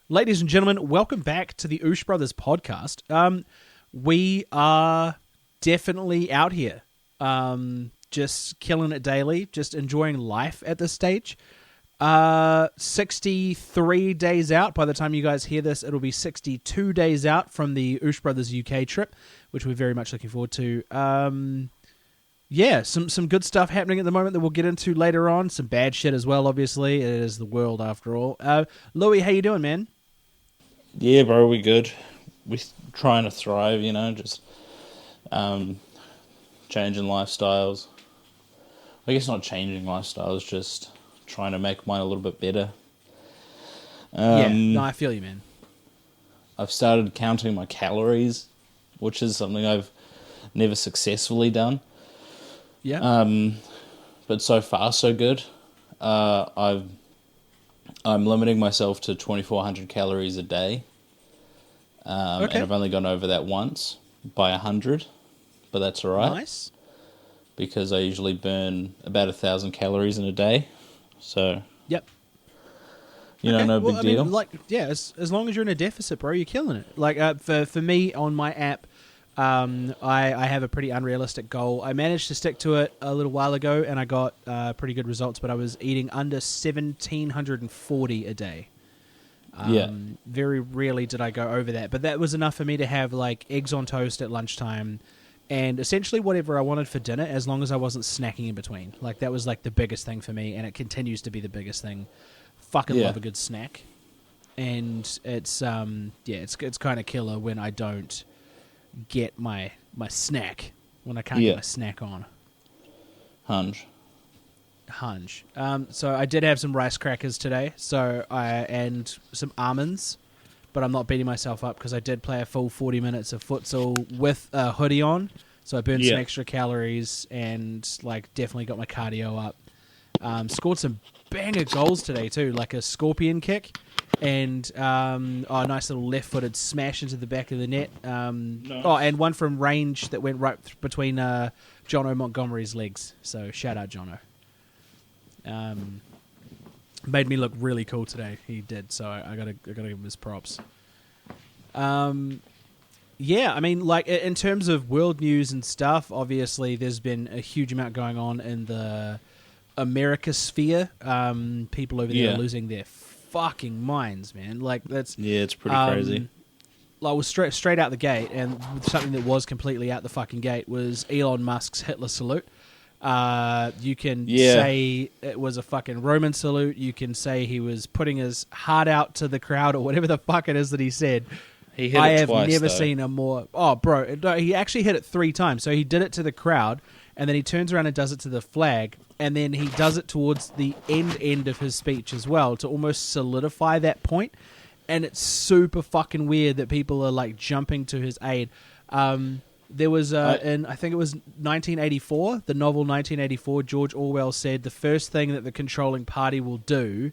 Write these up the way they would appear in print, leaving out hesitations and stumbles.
Ladies and gentlemen, welcome back to the Oosh Brothers podcast. We are definitely out here, just killing it daily, just enjoying life at this stage. 63 days out. By the time you guys hear this, it'll be 62 days out from the Oosh Brothers UK trip, which we're very much looking forward to. Yeah, some good stuff happening at the moment that we'll get into later on. Some bad shit as well, obviously. It is the world after all. Louis, how you doing, man? Yeah, bro, we good. We trying to thrive, just changing lifestyles. I guess not changing lifestyles, just trying to make mine a little bit better. No, I feel you, man. I've started counting my calories, which is something I've never successfully done. Yeah. But so far, so good. I'm limiting myself to 2,400 calories a day. Okay. And I've only gone over that once by 100, but that's all right. Nice. Because I usually burn about 1,000 calories in a day. So, Yep. no big deal. As long as you're in a deficit, bro, you're killing it. Like, for me on my app, I have a pretty unrealistic goal. I managed to stick to it a little while ago, and I got pretty good results, but I was eating under 1,740 a day. Very rarely did I go over that, but that was enough for me to have, like, eggs on toast at lunchtime, and essentially whatever I wanted for dinner, as long as I wasn't snacking in between. Like, that was, like, the biggest thing for me, and it continues to be the biggest thing. Fucking love a good snack. And it's kind of killer when I don't get my snack, when I can't get my snack on. Hunch. So I did have some rice crackers today, and some almonds, but I'm not beating myself up because I did play a full 40 minutes of futsal with a hoodie on, so I burned some extra calories and definitely got my cardio up. Scored some banger goals today too, like a scorpion kick and a nice little left-footed smash into the back of the net. Nice. Oh, and one from range that went right between Jono Montgomery's legs. So shout out Jono. Made me look really cool today. He did, so I gotta give him his props. Yeah, I mean, like, in terms of world news and stuff, obviously there's been a huge amount going on in the America sphere. People over there are losing their fucking minds, man. Like, that's it's pretty crazy. Like, was straight out the gate, and something that was completely out the fucking gate was Elon Musk's Hitler salute. You can say it was a fucking Roman salute. You can say he was putting his heart out to the crowd or whatever the fuck it is that he said. He hit I it have twice, never though. seen a more... Oh, bro, he actually hit it 3 times. So he did it to the crowd, and then he turns around and does it to the flag, and then he does it towards the end of his speech as well to almost solidify that point. And it's super fucking weird that people are, like, jumping to his aid. There was, in, I think it was 1984, the novel 1984, George Orwell said the first thing that the controlling party will do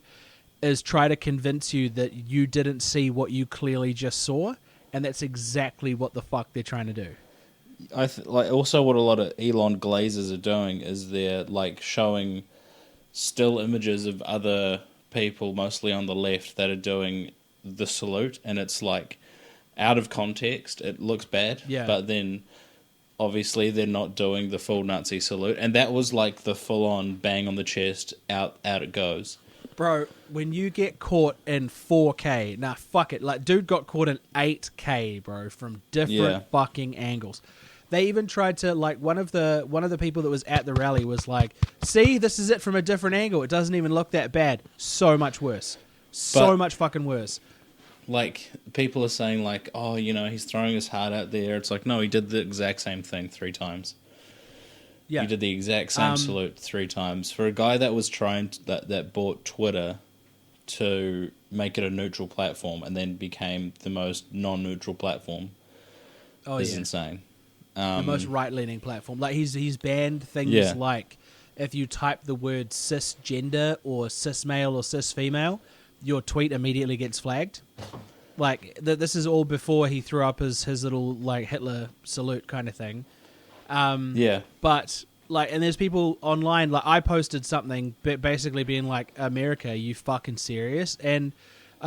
is try to convince you that you didn't see what you clearly just saw, and that's exactly what the fuck they're trying to do. Also what a lot of Elon Glazers are doing is they're, like, showing still images of other people, mostly on the left, that are doing the salute, and it's, like, out of context, it looks bad, but then obviously they're not doing the full Nazi salute, and that was like the full-on bang on the chest, out it goes. Bro, when you get caught in 4K, nah, fuck it, like, dude got caught in 8K, bro, from different fucking angles. They even tried to, like, one of the people that was at the rally was like, see, this is it from a different angle, it doesn't even look that bad. So much worse. So much fucking worse. Like, people are saying, like, oh, he's throwing his heart out there. It's like, no, he did the exact same thing 3 times. Yeah. He did the exact same salute 3 times. For a guy that was that bought Twitter to make it a neutral platform and then became the most non-neutral platform is insane. The most right-leaning platform. Like, he's banned things like, if you type the word cisgender or cis-male or cis-female, your tweet immediately gets flagged. Like, this is all before he threw up his little, like, Hitler salute kind of thing. But, like, and there's people online, like, I posted something basically being like, America, you fucking serious? And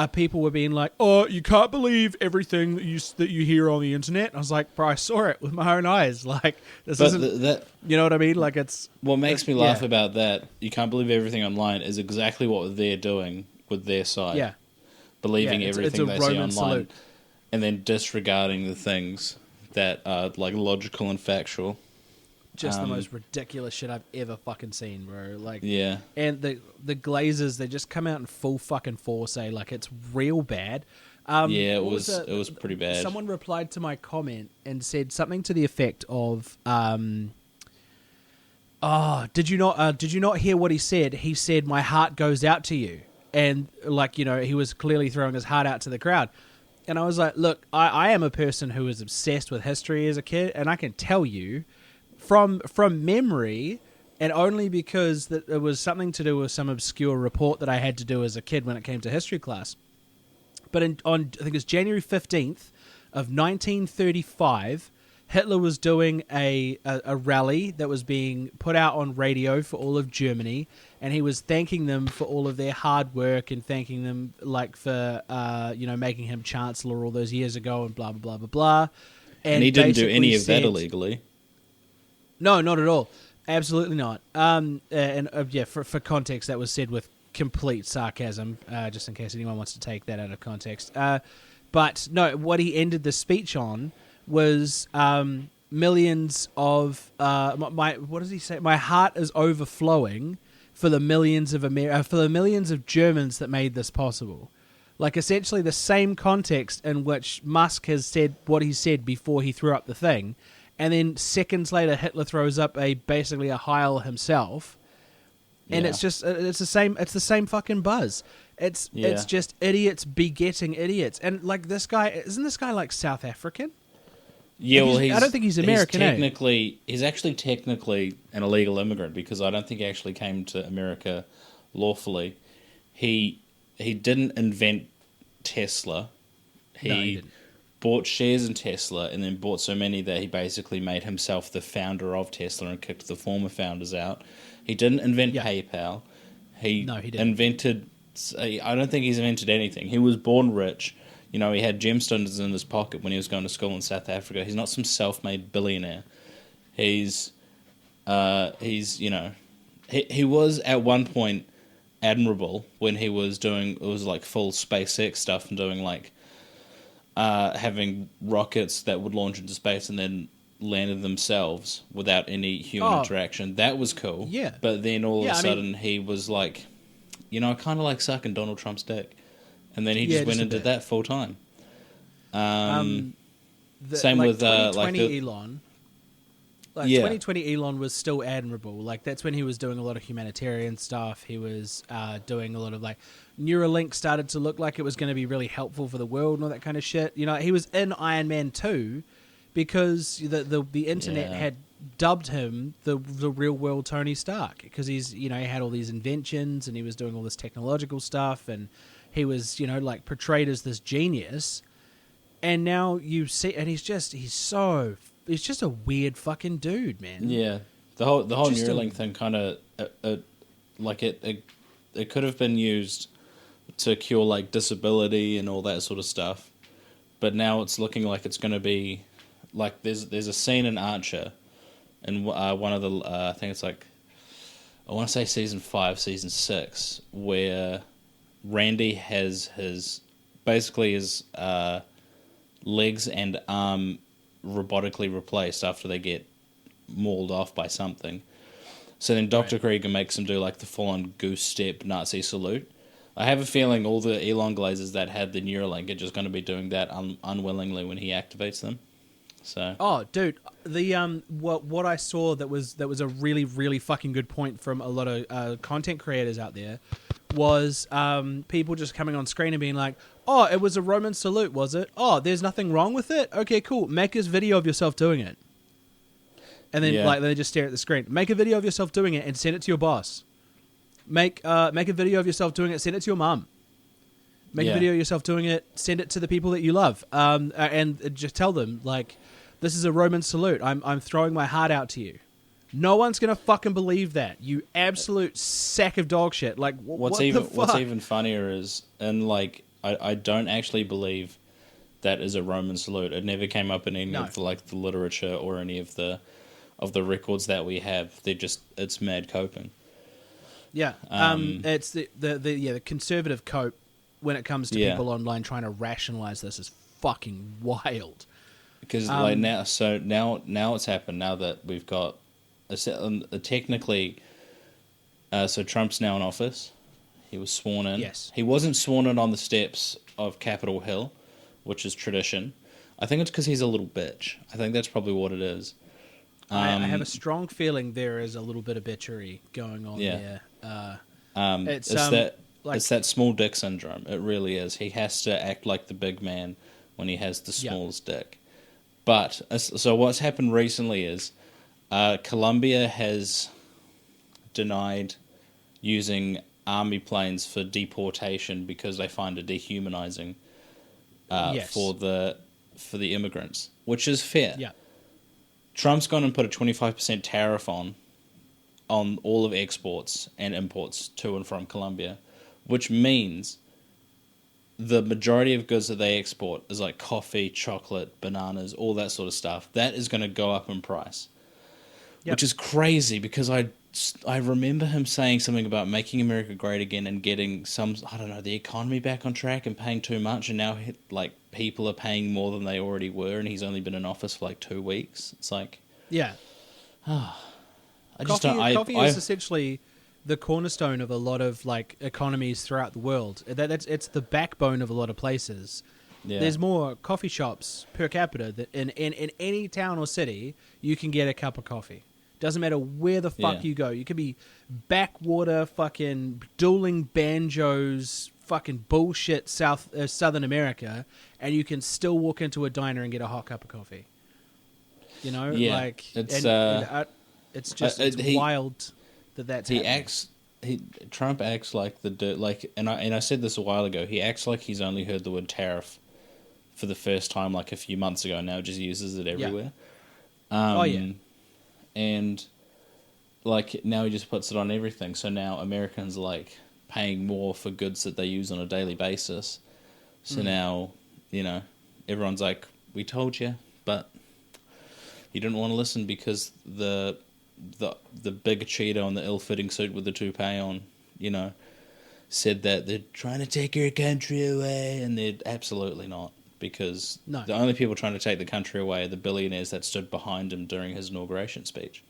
people were being like, "Oh, you can't believe everything that you hear on the internet." I was like, "Bro, I saw it with my own eyes. Like, this But isn't, you know what I mean? Like, it's what makes me laugh yeah. about that. You can't believe everything online is exactly what they're doing with their side. Yeah, Believing yeah, everything it's a they see Roman online, salute. and then disregarding the things that are like logical and factual. Just the most ridiculous shit I've ever fucking seen, bro. Like, Yeah, and the Glazers, they just come out in full fucking force, eh? Like, it's real bad. yeah, it what was pretty bad. Someone replied to my comment and said something to the effect of, did you not hear what he said? He said, "My heart goes out to you," and like, you know, he was clearly throwing his heart out to the crowd. And I was like, look, I am a person who was obsessed with history as a kid, and I can tell you from memory, and only because that it was something to do with some obscure report that I had to do as a kid when it came to history class. But on I think it was January 15th of 1935, Hitler was doing a rally that was being put out on radio for all of Germany, and he was thanking them for all of their hard work and thanking them like for making him chancellor all those years ago and blah blah blah blah blah. And he didn't do any of said, that illegally. No, not at all. Absolutely not. For context, that was said with complete sarcasm, just in case anyone wants to take that out of context. But no, what he ended the speech on was millions of what does he say? My heart is overflowing for the millions of Germans that made this possible. Like, essentially the same context in which Musk has said what he said before he threw up the thing. And then seconds later, Hitler throws up basically a Heil himself, and Yeah. it's the same fucking buzz. It's just idiots begetting idiots, and like isn't this guy like South African? Yeah, Like, well, I don't think he's American. He's actually technically an illegal immigrant because I don't think he actually came to America lawfully. He didn't invent Tesla. No, he didn't. Bought shares in Tesla and then bought so many that he basically made himself the founder of Tesla and kicked the former founders out. He didn't invent PayPal. He didn't. invented... I don't think he's invented anything. He was born rich. You know, he had gemstones in his pocket when he was going to school in South Africa. He's not some self-made billionaire. He was at one point admirable when he was doing... It was like full SpaceX stuff and doing like... having rockets that would launch into space and then landed themselves without any human interaction. That was cool. Yeah. But then all of a sudden he was like, I kind of like sucking Donald Trump's dick. And then he just went and did that full time. Same with 2020 Elon. Like 2020 Elon was still admirable. Like, that's when he was doing a lot of humanitarian stuff. He was doing a lot of like Neuralink started to look like it was going to be really helpful for the world and all that kind of shit. You know, he was in Iron Man 2 because the internet had dubbed him the real world Tony Stark because he's, he had all these inventions and he was doing all this technological stuff and he was, like portrayed as this genius. And now you see, and he's just a weird fucking dude, man. Yeah, the whole Neuralink thing kind of it could have been used to cure like disability and all that sort of stuff, but now it's looking like it's going to be like there's a scene in Archer, and one of the I think it's like I want to say season 5, season 6, where Randy has his legs and arm robotically replaced after they get mauled off by something. So then Dr. Krieger makes him do like the full-on goose step Nazi salute. I have a feeling all the Elon Glazers that had the Neuralink are just going to be doing that unwillingly when he activates them. So. Oh, dude, the what I saw that was a really really fucking good point from a lot of content creators out there was people just coming on screen and being like, "Oh, it was a Roman salute, was it? Oh, there's nothing wrong with it. Okay, cool. Make this video of yourself doing it." And then they just stare at the screen. Make a video of yourself doing it and send it to your boss. Make a video of yourself doing it. Send it to your mum. Make a video of yourself doing it. Send it to the people that you love. And just tell them like, this is a Roman salute. I'm throwing my heart out to you. No one's gonna fucking believe that. You absolute sack of dog shit. Like, what's even funnier is in like I don't actually believe that is a Roman salute. It never came up in any No. of the literature or any of the records that we have. It's mad coping. Yeah, it's the conservative cope when it comes to Yeah. people online trying to rationalize this is fucking wild. Because now it's happened. Now that we've got technically, so Trump's now in office. He was sworn in. Yes. He wasn't sworn in on the steps of Capitol Hill, which is tradition. I think it's because he's a little bitch. I think that's probably what it is. I have a strong feeling there is a little bit of bitchery going on there. It's that small dick syndrome. It really is. He has to act like the big man when he has the smallest dick. But so what's happened recently is Colombia has denied using army planes for deportation because they find it dehumanizing for the immigrants, which is fair. Yeah. Trump's gone and put a 25% tariff on all of exports and imports to and from Colombia, which means the majority of goods that they export is like coffee, chocolate, bananas, all that sort of stuff. That is going to go up in price, which is crazy because I remember him saying something about making America great again and getting the economy back on track and paying too much, and now like people are paying more than they already were, and he's only been in office for like 2 weeks. It's like, coffee is essentially the cornerstone of a lot of like economies throughout the world. It's the backbone of a lot of places. Yeah. There's more coffee shops per capita that in any town or city you can get a cup of coffee. Doesn't matter where the fuck you go. You could be backwater fucking dueling banjos, fucking bullshit Southern America, and you can still walk into a diner and get a hot cup of coffee. You know, it's wild that's happening. Trump acts like and I said this a while ago. He acts like he's only heard the word tariff for the first time like a few months ago. Now just uses it everywhere. And like now he just puts it on everything. So now Americans are like paying more for goods that they use on a daily basis. So now, everyone's like, we told you, but you didn't want to listen because the big Cheeto in the ill-fitting suit with the toupee on, said that they're trying to take your country away, and they're absolutely not. Because the only people trying to take the country away are the billionaires that stood behind him during his inauguration speech.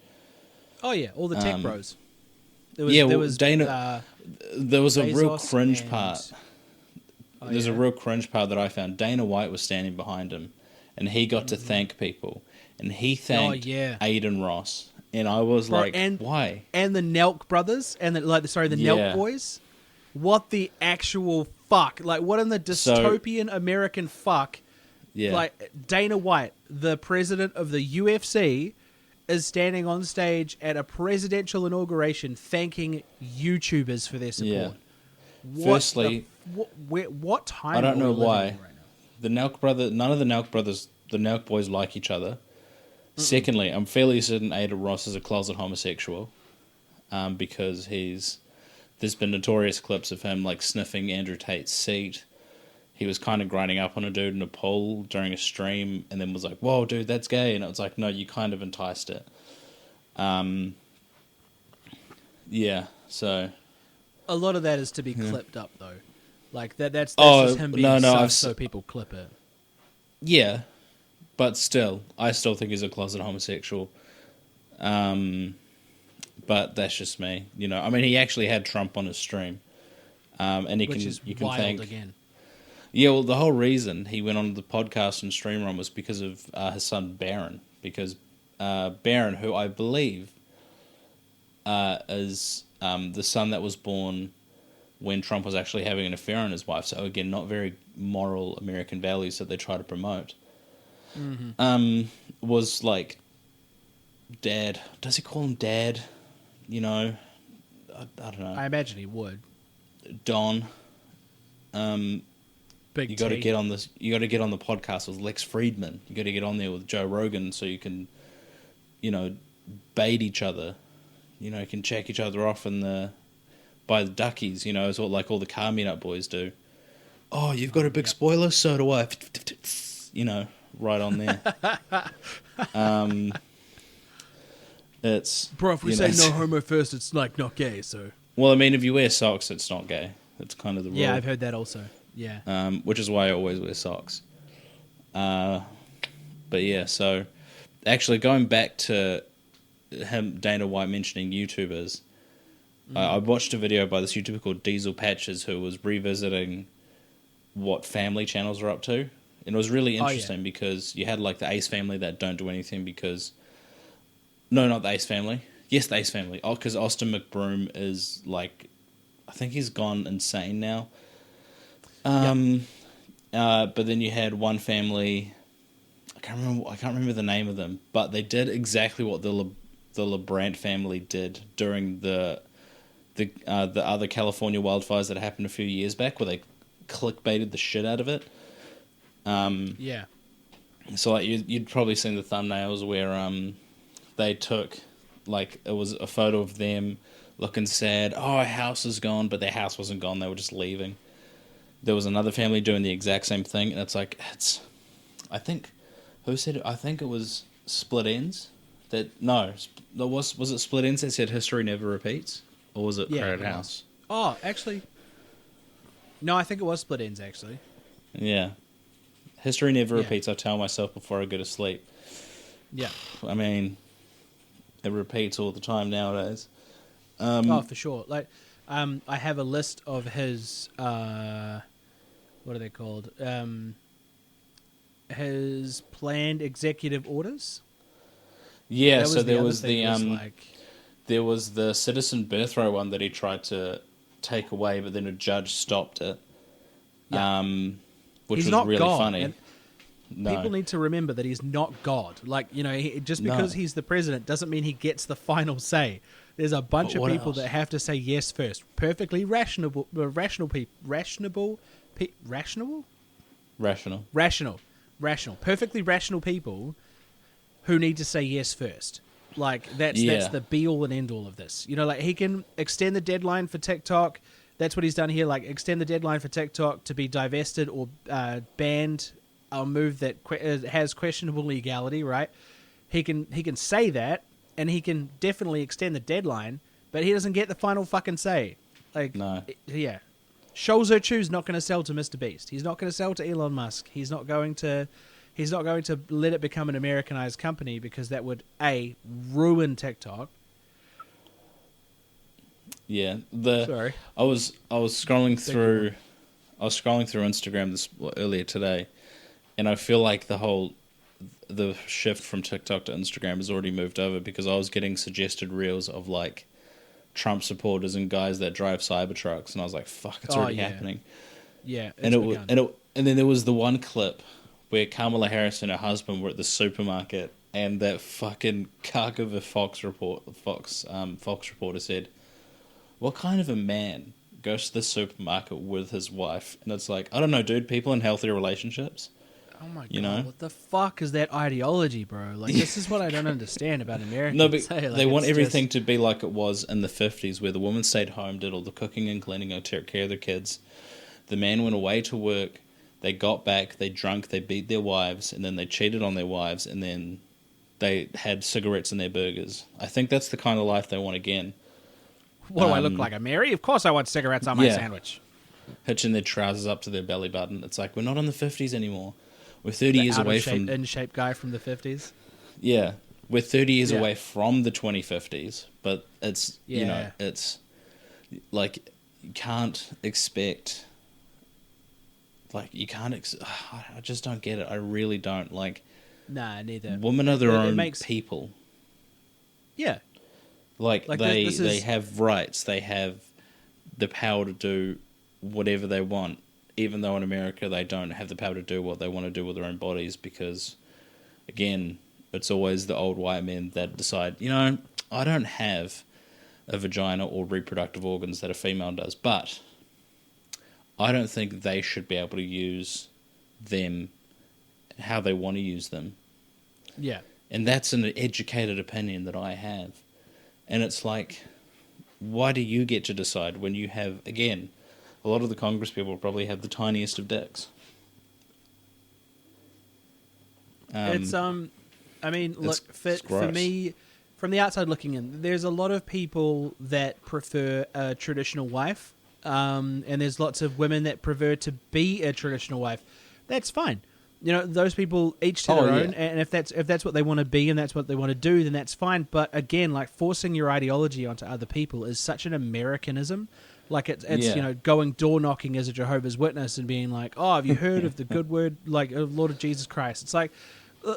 Oh yeah, all the tech bros. There was a real cringe part. Oh, There's a real cringe part that I found. Dana White was standing behind him, and he got to thank people, and he thanked Aiden Ross, and I was why? And the Nelk brothers, and the Nelk boys. What the actual fuck? Like, what in the dystopian American fuck? Yeah. Like, Dana White, the president of the UFC, is standing on stage at a presidential inauguration thanking YouTubers for their support. Yeah. Firstly, what time? I don't know why. Right now? The Nelk brother, none of the Nelk brothers, the Nelk boys like each other. Secondly, I'm fairly certain Aiden Ross is a closet homosexual, because there's been notorious clips of him like sniffing Andrew Tate's seat. He was kind of grinding up on a dude in a pool during a stream, and then was like, "Whoa, dude, that's gay!" And it was like, "No, you kind of enticed it." So a lot of that is to be clipped up, though. Like that's just him being so people clip it. Yeah, but still, I still think he's a closet homosexual. But that's just me, I mean, he actually had Trump on his stream, and you can wild thank again. Yeah, well, the whole reason he went on the podcast and stream run was because of his son Barron. Because Barron, who I believe is the son that was born when Trump was actually having an affair on his wife. So again, not very moral American values that they try to promote. Was like dad. Does he call him dad? I don't know. I imagine he would. Don. Big you got to get on this. You got to get on the podcast with Lex Friedman. You got to get on there with Joe Rogan so you can, bait each other. You can check each other off by the duckies. Is what like all the car meetup boys do. oh, you've got a big spoiler, so do I. You know, right on there. It's Bro, if we you say know, no homo first, it's like not gay. So well, I mean, if you wear socks, it's not gay. It's kind of the rule. yeah, I've heard that also. Yeah. Which is why I always wear socks. But yeah, so actually going back to Dana White mentioning YouTubers, I watched a video by this YouTuber called Diesel Patches who was revisiting what family channels are up to. And it was really interesting because you had like the Ace family that don't do anything because... No, not the Ace family. Yes, the Ace family. Oh, because Austin McBroom is like... I think he's gone insane now. But then you had one family... I can't remember the name of them, but they did exactly what the LeBrant family did during the other California wildfires that happened a few years back, where they clickbaited the shit out of it. Yeah. So like you'd probably seen the thumbnails where they took like it was a photo of them looking sad. Oh, our house is gone, but their house wasn't gone. They were just leaving. There was another family doing the exact same thing, and it's like I think who said it? I think it was Split Ends. Was it Split Ends that said history never repeats, or was it Crowded House? Oh, actually, no. I think it was Split Ends. Actually, yeah. History never repeats. I tell myself before I go to sleep. Yeah. I mean, it repeats all the time nowadays. Oh, for sure. Like, I have a list of his. What are they called? His planned executive orders. Yeah, That so there other was thing, there was the citizen birthright one that he tried to take away, but then a judge stopped it. Yeah. Which He's was not really God, funny. and No. people need to remember that he's not God. Like, you know, just because he's the president doesn't mean he gets the final say. There's a bunch of people that have to say yes first. Perfectly rational perfectly rational people who need to say yes first. Like, that's the be all and end all of this. You know, like, he can extend the deadline for TikTok. That's what he's done here. Like, extend the deadline for TikTok to be divested or banned, a move that has questionable legality, right? He can say that, and he can definitely extend the deadline, but he doesn't get the final fucking say. Like, No. Yeah. Shouzo Chu's not going to sell to Mr. Beast. He's not going to sell to Elon Musk. He's not going to let it become an Americanized company because that would ruin TikTok. Yeah. Sorry. I was scrolling through Instagram earlier today, and I feel like the shift from TikTok to Instagram has already moved over because I was getting suggested reels of like Trump supporters and guys that drive Cybertrucks, and I was like, "Fuck, it's already happening." Yeah, and then there was the one clip where Kamala Harris and her husband were at the supermarket, and that fucking cuck of a Fox reporter said, "What kind of a man goes to the supermarket with his wife?" And it's like, I don't know, dude. People in healthy relationships. Oh my god! You know? What the fuck is that ideology, bro? Like, this is what I don't understand about Americans. No, but they want everything to be like it was in the 50s, where the woman stayed home, did all the cooking and cleaning, and took care of their kids. The man went away to work. They got back. They drank. They beat their wives, and then they cheated on their wives, and then they had cigarettes in their burgers. I think that's the kind of life they want again. What do I look like, a Mary? Of course I want cigarettes on my sandwich. Hitching their trousers up to their belly button. It's like, we're not in the 50s anymore. We're 30 years away from... in-shape guy from the 50s. Yeah. We're 30 years away from the 2050s. But it's, you know, it's... Like, you can't expect... Like, you can't... I just don't get it. I really don't. Like... Nah, neither. Women are their own people. Yeah. Like they have rights. They have the power to do whatever they want, even though in America they don't have the power to do what they want to do with their own bodies because, again, it's always the old white men that decide, you know, I don't have a vagina or reproductive organs that a female does, but I don't think they should be able to use them how they want to use them. Yeah. And that's an educated opinion that I have. And it's like, why do you get to decide when you have, again, a lot of the Congress people probably have the tiniest of dicks. It's I mean, look, it's for gross. me, from the outside looking in, there's a lot of people that prefer a traditional wife, and there's lots of women that prefer to be a traditional wife. That's fine. You know, those people each to their own, and if that's what they want to be and that's what they want to do, then that's fine. But again, like forcing your ideology onto other people is such an Americanism. Like it's you know, going door knocking as a Jehovah's Witness and being like, oh, have you heard of the good word, like of Lord of Jesus Christ? It's like,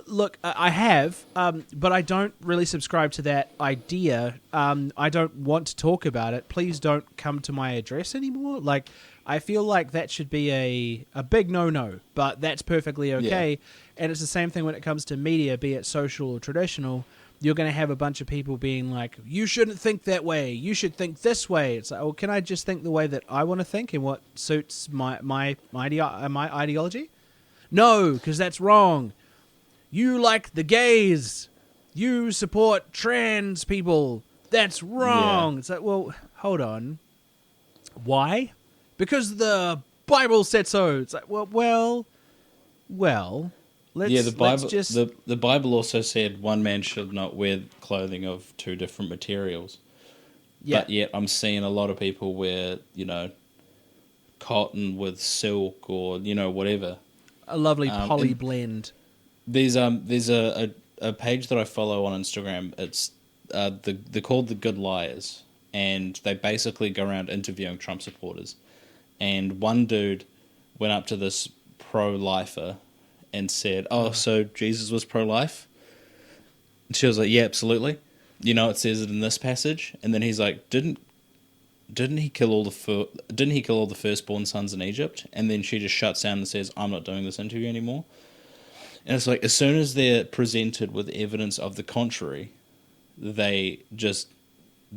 look, I have, but I don't really subscribe to that idea. I don't want to talk about it. Please don't come to my address anymore. Like, I feel like that should be a big no-no, but that's perfectly okay. Yeah. And it's the same thing when it comes to media, be it social or traditional. You're going to have a bunch of people being like, you shouldn't think that way. You should think this way. It's like, well, can I just think the way that I want to think and what suits my ideology? No, because that's wrong. You like the gays. You support trans people. That's wrong. Yeah. It's like, well, hold on. Why? Because the Bible said so. It's like, well. The Bible. The Bible also said one man should not wear clothing of two different materials. Yeah. But yet, I'm seeing a lot of people wear, you know, cotton with silk or whatever. A lovely poly blend. There's a page that I follow on Instagram. It's they're called The Good Liars, and they basically go around interviewing Trump supporters. And one dude went up to this pro-lifer and said, "Oh, so Jesus was pro-life?" And she was like, "Yeah, absolutely. You know, it says it in this passage." And then he's like, "Didn't he kill all the firstborn sons in Egypt?" And then she just shuts down and says, "I'm not doing this interview anymore." And it's like, as soon as they're presented with evidence of the contrary, they just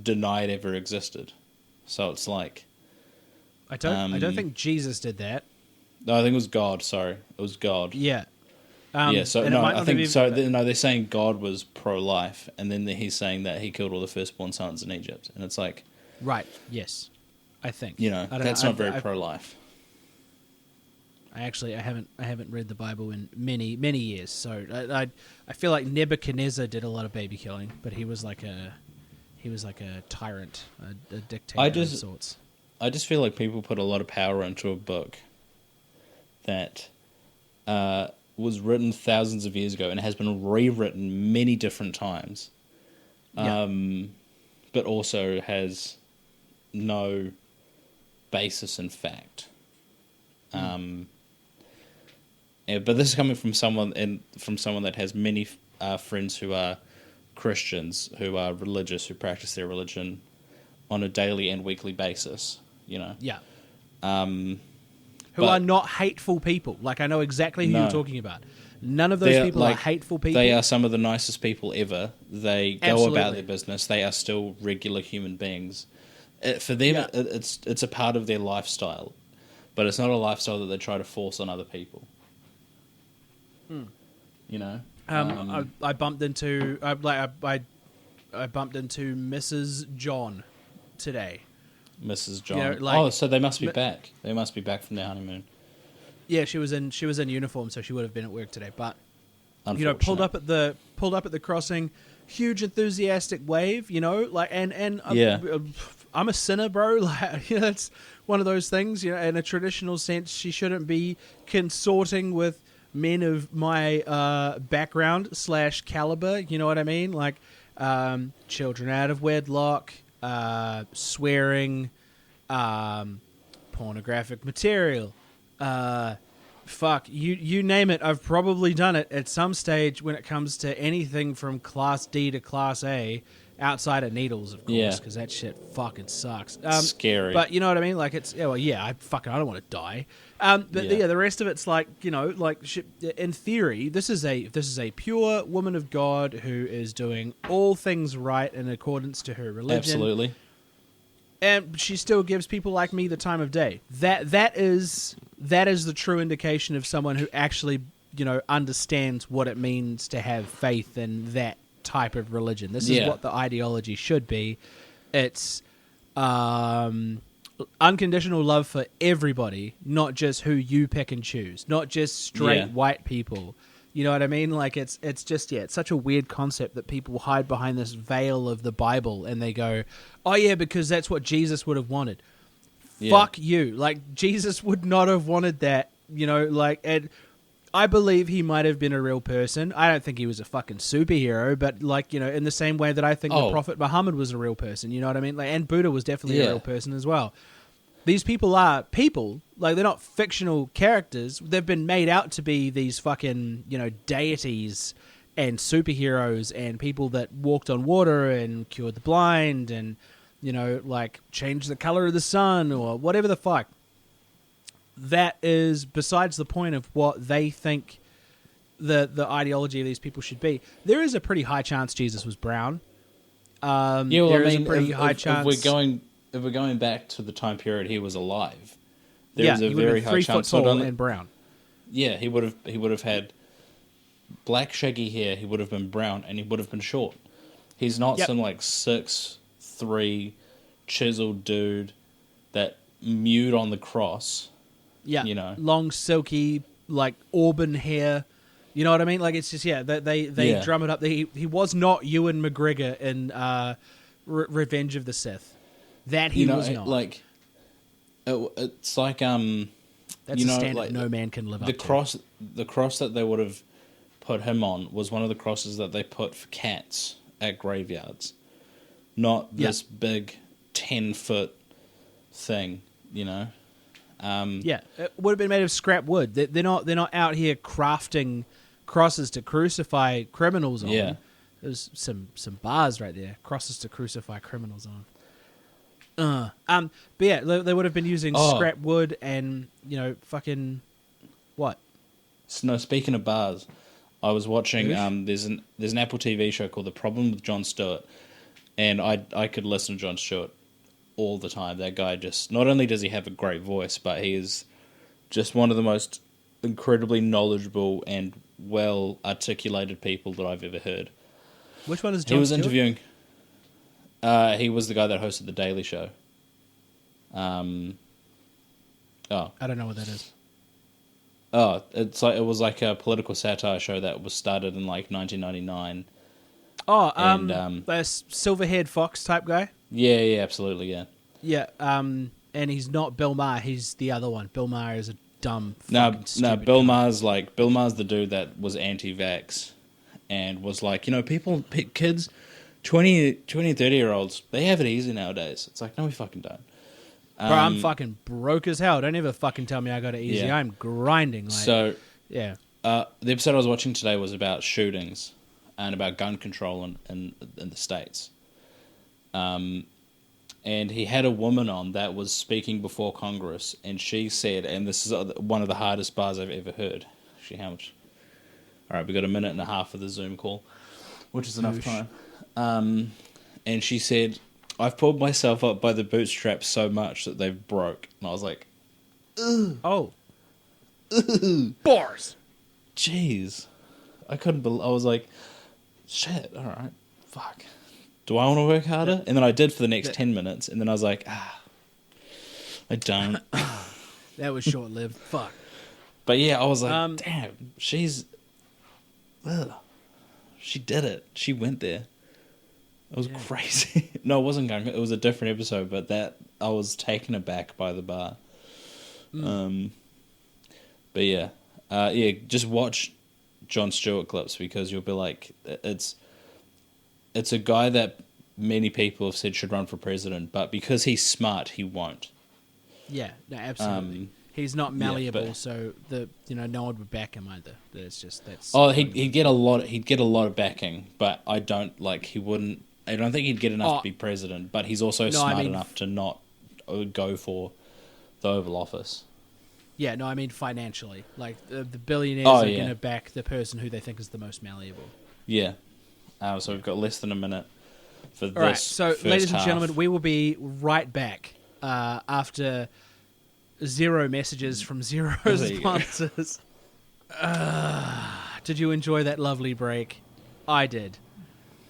deny it ever existed. So it's like, I don't think Jesus did that. No, I think it was God. Sorry, it was God. Yeah. So no, I think so. No, they're saying God was pro-life, and then he's saying that he killed all the firstborn sons in Egypt, and it's like, right? Yes, I think that's not very pro-life. I haven't read the Bible in many years, so I feel like Nebuchadnezzar did a lot of baby killing, but he was like a tyrant, a dictator of sorts. I just feel like people put a lot of power into a book that was written thousands of years ago and has been rewritten many different times, but also has no basis in fact. But this is coming from someone that has many friends who are Christians, who are religious, who practice their religion on a daily and weekly basis. You know. Yeah. Who are not hateful people. Like, I know exactly who you're talking about. None of those people are hateful people. They are some of the nicest people ever. They go about their business. They are still regular human beings. For them, it's a part of their lifestyle, but it's not a lifestyle that they try to force on other people. You know. I bumped into I bumped into Mrs. John today. Mrs. John. So they must be back. They must be back from their honeymoon. Yeah, she was in uniform, so she would have been at work today. But pulled up at the crossing, huge enthusiastic wave. I'm a sinner, bro. Like, it's one of those things. In a traditional sense, she shouldn't be consorting with men of my background / caliber. You know what I mean? Like children out of wedlock. Swearing, pornographic material, fuck, you name it, I've probably done it at some stage when it comes to anything from Class D to Class A, outside of needles, of course, because that shit fucking sucks. Scary. But you know what I mean? Like, I don't want to die. The rest of it's like, in theory, this is a pure woman of God who is doing all things right in accordance to her religion. Absolutely. And she still gives people like me the time of day. That is the true indication of someone who actually, understands what it means to have faith in that type of religion. This is what the ideology should be. It's unconditional love for everybody, not just who you pick and choose, not just straight white people. You know what I mean? Like it's just it's such a weird concept that people hide behind this veil of the Bible and they go, "Oh yeah, because that's what Jesus would have wanted." Yeah. Fuck you. Like Jesus would not have wanted that, you know, like and I believe he might have been a real person. I don't think he was a fucking superhero, but like, you know, in the same way that I think the Prophet Muhammad was a real person, you know what I mean? Like, and Buddha was definitely a real person as well. These people are people. Like, they're not fictional characters. They've been made out to be these fucking, you know, deities and superheroes and people that walked on water and cured the blind and, you know, like, changed the color of the sun or whatever the fuck. That is besides the point of what they think the ideology of these people should be. There is a pretty high chance Jesus was brown. There is a pretty high chance... If we're going back to the time period he was alive, there's a he very been high 3 chance. foot tall and brown. Yeah, he would have had black shaggy hair. He would have been brown, and he would have been short. He's not some like 6'3" chiseled dude that mewed on the cross. Yeah, you know, long silky like auburn hair. You know what I mean? Like it's just they drum it up. He was not Ewan McGregor in Revenge of the Sith. That he was not. Like it's like that's a standard like, no man can live up to. The cross that they would have put him on was one of the crosses that they put for cats at graveyards, not this big 10-foot thing. You know. It would have been made of scrap wood. They're not out here crafting crosses to crucify criminals on. Yeah. There's some bars right there. Crosses to crucify criminals on. But yeah, they would have been using scrap wood and, you know, fucking what? No, speaking of bars, I was watching there's an Apple TV show called The Problem with Jon Stewart, and I could listen to Jon Stewart all the time. That guy just, not only does he have a great voice, but he is just one of the most incredibly knowledgeable and well articulated people that I've ever heard. Which one is Jon Stewart? He was interviewing. He was the guy that hosted the Daily Show. I don't know what that is. Oh, it was like a political satire show that was started in like 1999. The silver-haired fox type guy. Yeah, absolutely, yeah. Yeah, and he's not Bill Maher. He's the other one. Bill Maher is a dumb. No, Bill guy. Maher's the dude that was anti-vax, and was like, you know, kids, 20 and 30-year-olds, they have it easy nowadays. It's like, no, we fucking don't. Bro, I'm fucking broke as hell. Don't ever fucking tell me I got it easy. Yeah. I'm grinding. Like, so, yeah. The episode I was watching today was about shootings and about gun control in the States. And he had a woman on that was speaking before Congress, and she said, and this is one of the hardest bars I've ever heard. Actually, how much? All right, we got a minute and a half for the Zoom call, which is enough time. And she said, I've pulled myself up by the bootstraps so much that they've broke. And I was like, ugh. Oh. Ugh. Bars. Jeez. I couldn't believe, I was like, shit, all right, fuck. Do I want to work harder? And then I did for the next 10 minutes, and then I was like, I don't. That was short-lived. Fuck. But yeah, I was like, damn, she did it. She went there. It was crazy. No, it wasn't going. It was a different episode, but that I was taken aback by the bar. But yeah, just watch Jon Stewart clips because you'll be like, it's a guy that many people have said should run for president, but because he's smart, he won't. Yeah, no, absolutely. He's not malleable, so no one would back him either. He'd get a lot of backing, but I don't think he'd get enough to be president. But he's also smart enough to not go for the Oval Office. Yeah, no, I mean financially. Like the billionaires are going to back the person who they think is the most malleable. Yeah. So we've got less than a minute for this. All right, so ladies and half. gentlemen, we will be right back after 0 messages from 0 sponsors. Did you enjoy that lovely break? I did.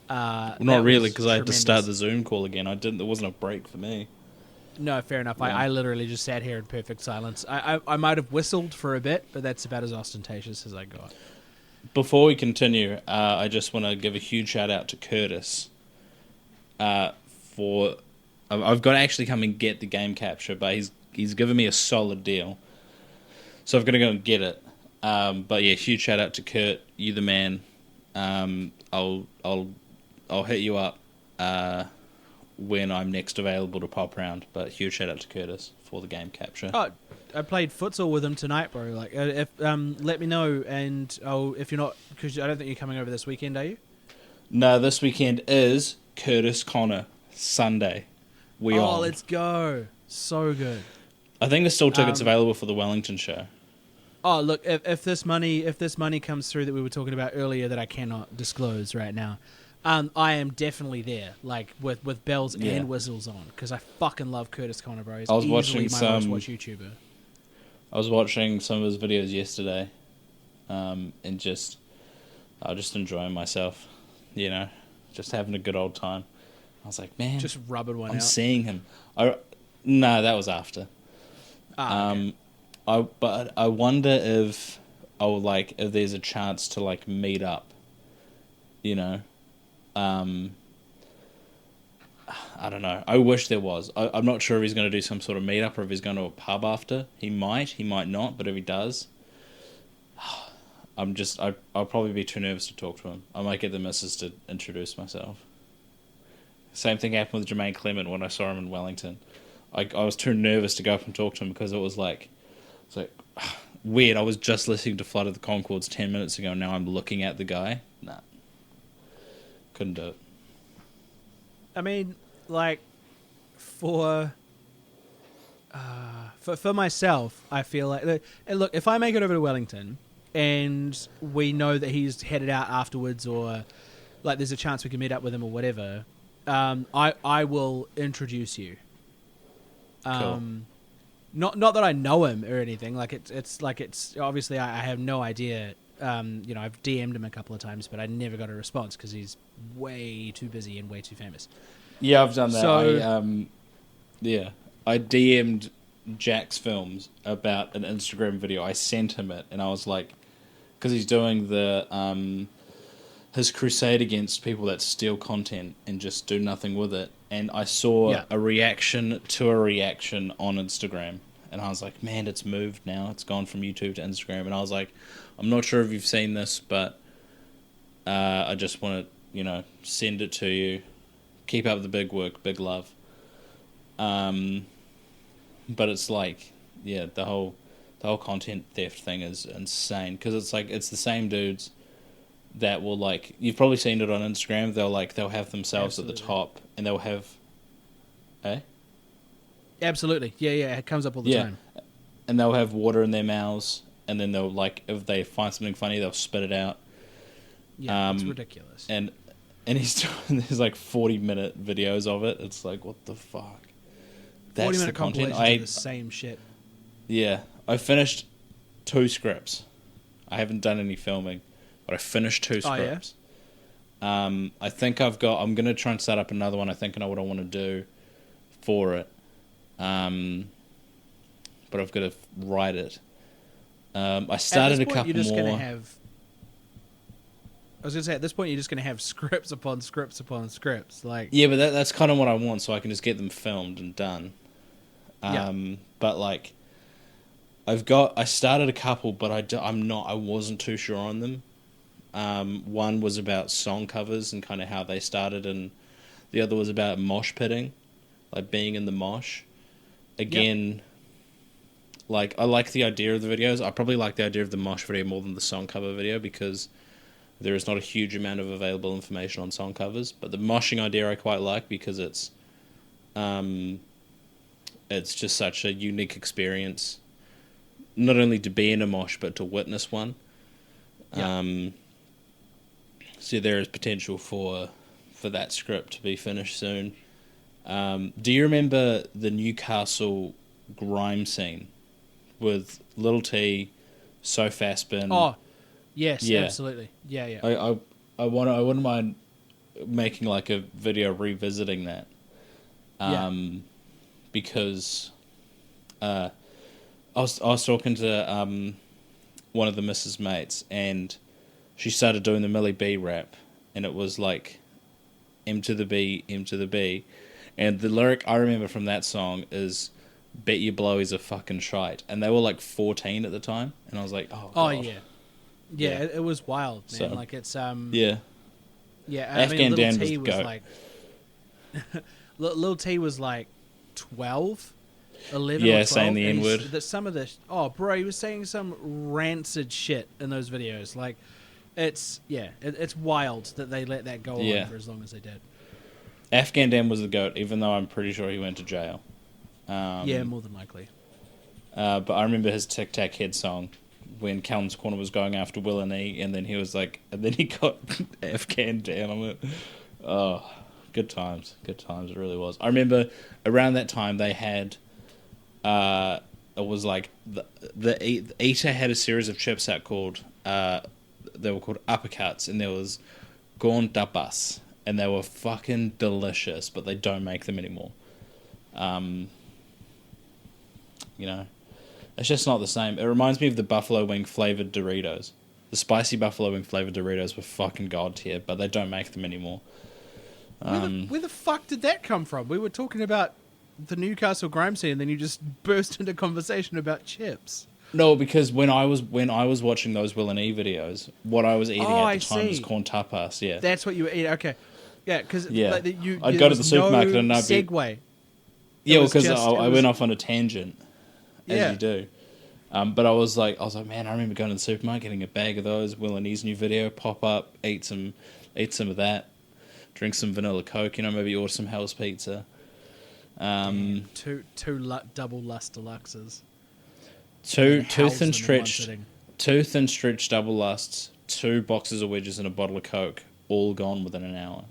Not really, because I had to start the Zoom call again. There wasn't a break for me. No, fair enough. Yeah. I literally just sat here in perfect silence. I might have whistled for a bit, but that's about as ostentatious as I got. Before we continue, I just want to give a huge shout out to Curtis. For I've got to actually come and get the game capture, but he's given me a solid deal, so I've got to go and get it. But yeah, huge shout out to Kurt. You the man. I'll hit you up when I'm next available to pop around. But huge shout out to Curtis for the game capture. Oh, I played futsal with him tonight, bro. Like, if let me know, and if you're not, because I don't think you're coming over this weekend, are you? No, this weekend is Curtis Connor Sunday. Let's go! So good. I think there's still tickets available for the Wellington show. Oh, look, if this money comes through that we were talking about earlier that I cannot disclose right now, I am definitely there, like with bells and whistles on, because I fucking love Curtis Connor, bro. He's I was easily watching my most watched YouTuber. I was watching some of his videos yesterday, and I was just enjoying myself, just having a good old time. I was like, man, just rubbing one I'm out. seeing him. No, that was after. Okay. But I wonder if if there's a chance to meet up, I don't know. I wish there was. I'm not sure if he's going to do some sort of meetup or if he's going to a pub after. He might not. But if he does, I'll probably be too nervous to talk to him. I might get the missus to introduce myself. Same thing happened with Jermaine Clement when I saw him in Wellington. I was too nervous to go up and talk to him because it was weird. I was just listening to Flood of the Conchords 10 minutes ago. And now I'm looking at the guy. Nah, couldn't do it. I mean, for myself, I feel like, and look, if I make it over to Wellington and we know that he's headed out afterwards, or there's a chance we can meet up with him or whatever, I will introduce you. Cool. Not that I know him or anything. It's obviously I have no idea. I've DM'd him a couple of times, but I never got a response because he's way too busy and way too famous. Yeah, I've done that. So, I DM'd Jack's Films about an Instagram video. I sent him it, and I was like, because he's doing his crusade against people that steal content and just do nothing with it. And I saw a reaction to a reaction on Instagram. And I was like, man, it's moved now. It's gone from YouTube to Instagram. And I was like, I'm not sure if you've seen this, but I just want to, send it to you. Keep up the big work, big love. But it's the whole content theft thing is insane. Because it's the same dudes that will you've probably seen it on Instagram. They'll have themselves Absolutely. At the top, and they'll have, Absolutely, yeah, it comes up all the time. And they'll have water in their mouths, and then they'll if they find something funny, they'll spit it out. Yeah, it's ridiculous. And he's doing there's 40-minute videos of it. It's what the fuck? That's 40-minute the content. Of the same shit. Yeah, I finished 2 scripts. I haven't done any filming, but I finished 2 scripts. Oh, yeah? I think I'm going to try and start up another one. I think I know what I want to do for it. But I've got to write it. I started a couple more. I was going to say, at this point, you're just going to have scripts upon scripts upon scripts. Yeah, but that's kind of what I want, so I can just get them filmed and done. But I started a couple, but I wasn't too sure on them. One was about song covers and kind of how they started, and the other was about mosh pitting, being in the mosh. Again, I like the idea of the videos. I probably like the idea of the mosh video more than the song cover video because there is not a huge amount of available information on song covers. But the moshing idea I quite like because it's just such a unique experience, not only to be in a mosh but to witness one. So there is potential for that script to be finished soon. Do you remember the Newcastle grime scene with Lil T, SoFastBin? Oh, yes, absolutely. Yeah. I wouldn't mind making a video revisiting that. because I was talking to one of the Mrs. Mates, and she started doing the Millie B rap, and it was like M to the B, M to the B, and the lyric I remember from that song is "Bet your blowies are fucking shite," and they were like 14 at the time, and I was like, oh God. yeah. Yeah. It was wild, man. So, like it's Yeah. yeah. Afghan Little Dan was T the was goat. like Little T was like 12, 11 Yeah, or 12. saying the and N-word. Some of the bro, he was saying some rancid shit in those videos. Like it's wild that they let that go Yeah. on for as long as they did. Afghan Dan was the goat, even though I'm pretty sure he went to jail. Yeah, more than likely. But I remember his Tic Tac Head song when Callum's Corner was going after Will and E, and then he was like, and then he got Afghan Dan on it. Oh, good times, it really was. I remember around that time they had, it was like the Eater had a series of chips out called, they were called Uppercuts, and there was Gorn Tapas, and they were fucking delicious, but they don't make them anymore. You know, it's just not the same. It reminds me of the buffalo wing flavored Doritos. The spicy buffalo wing flavored Doritos were fucking god tier, but they don't make them anymore. Where the fuck did that come from? We were talking about the Newcastle grime scene, and then you just burst into conversation about chips. No, because when I was watching those Will and E videos, what I was eating at the time was corn tapas. Yeah, That's what you were eating. Okay, yeah, because Yeah. like, I'd go to the supermarket and I'd be- segue. yeah, was because just- I it was- went off on a tangent, as Yeah. you do. But I was like, man, I remember going to the supermarket, getting a bag of those. Will and E's new video, pop up, eat some of that, drink some vanilla Coke. You know, maybe order some Hell's Pizza. Two double lust deluxes. Two And house them in one thin sitting. stretched double lusts, 2 boxes of wedges, and a bottle of Coke, all gone within an hour.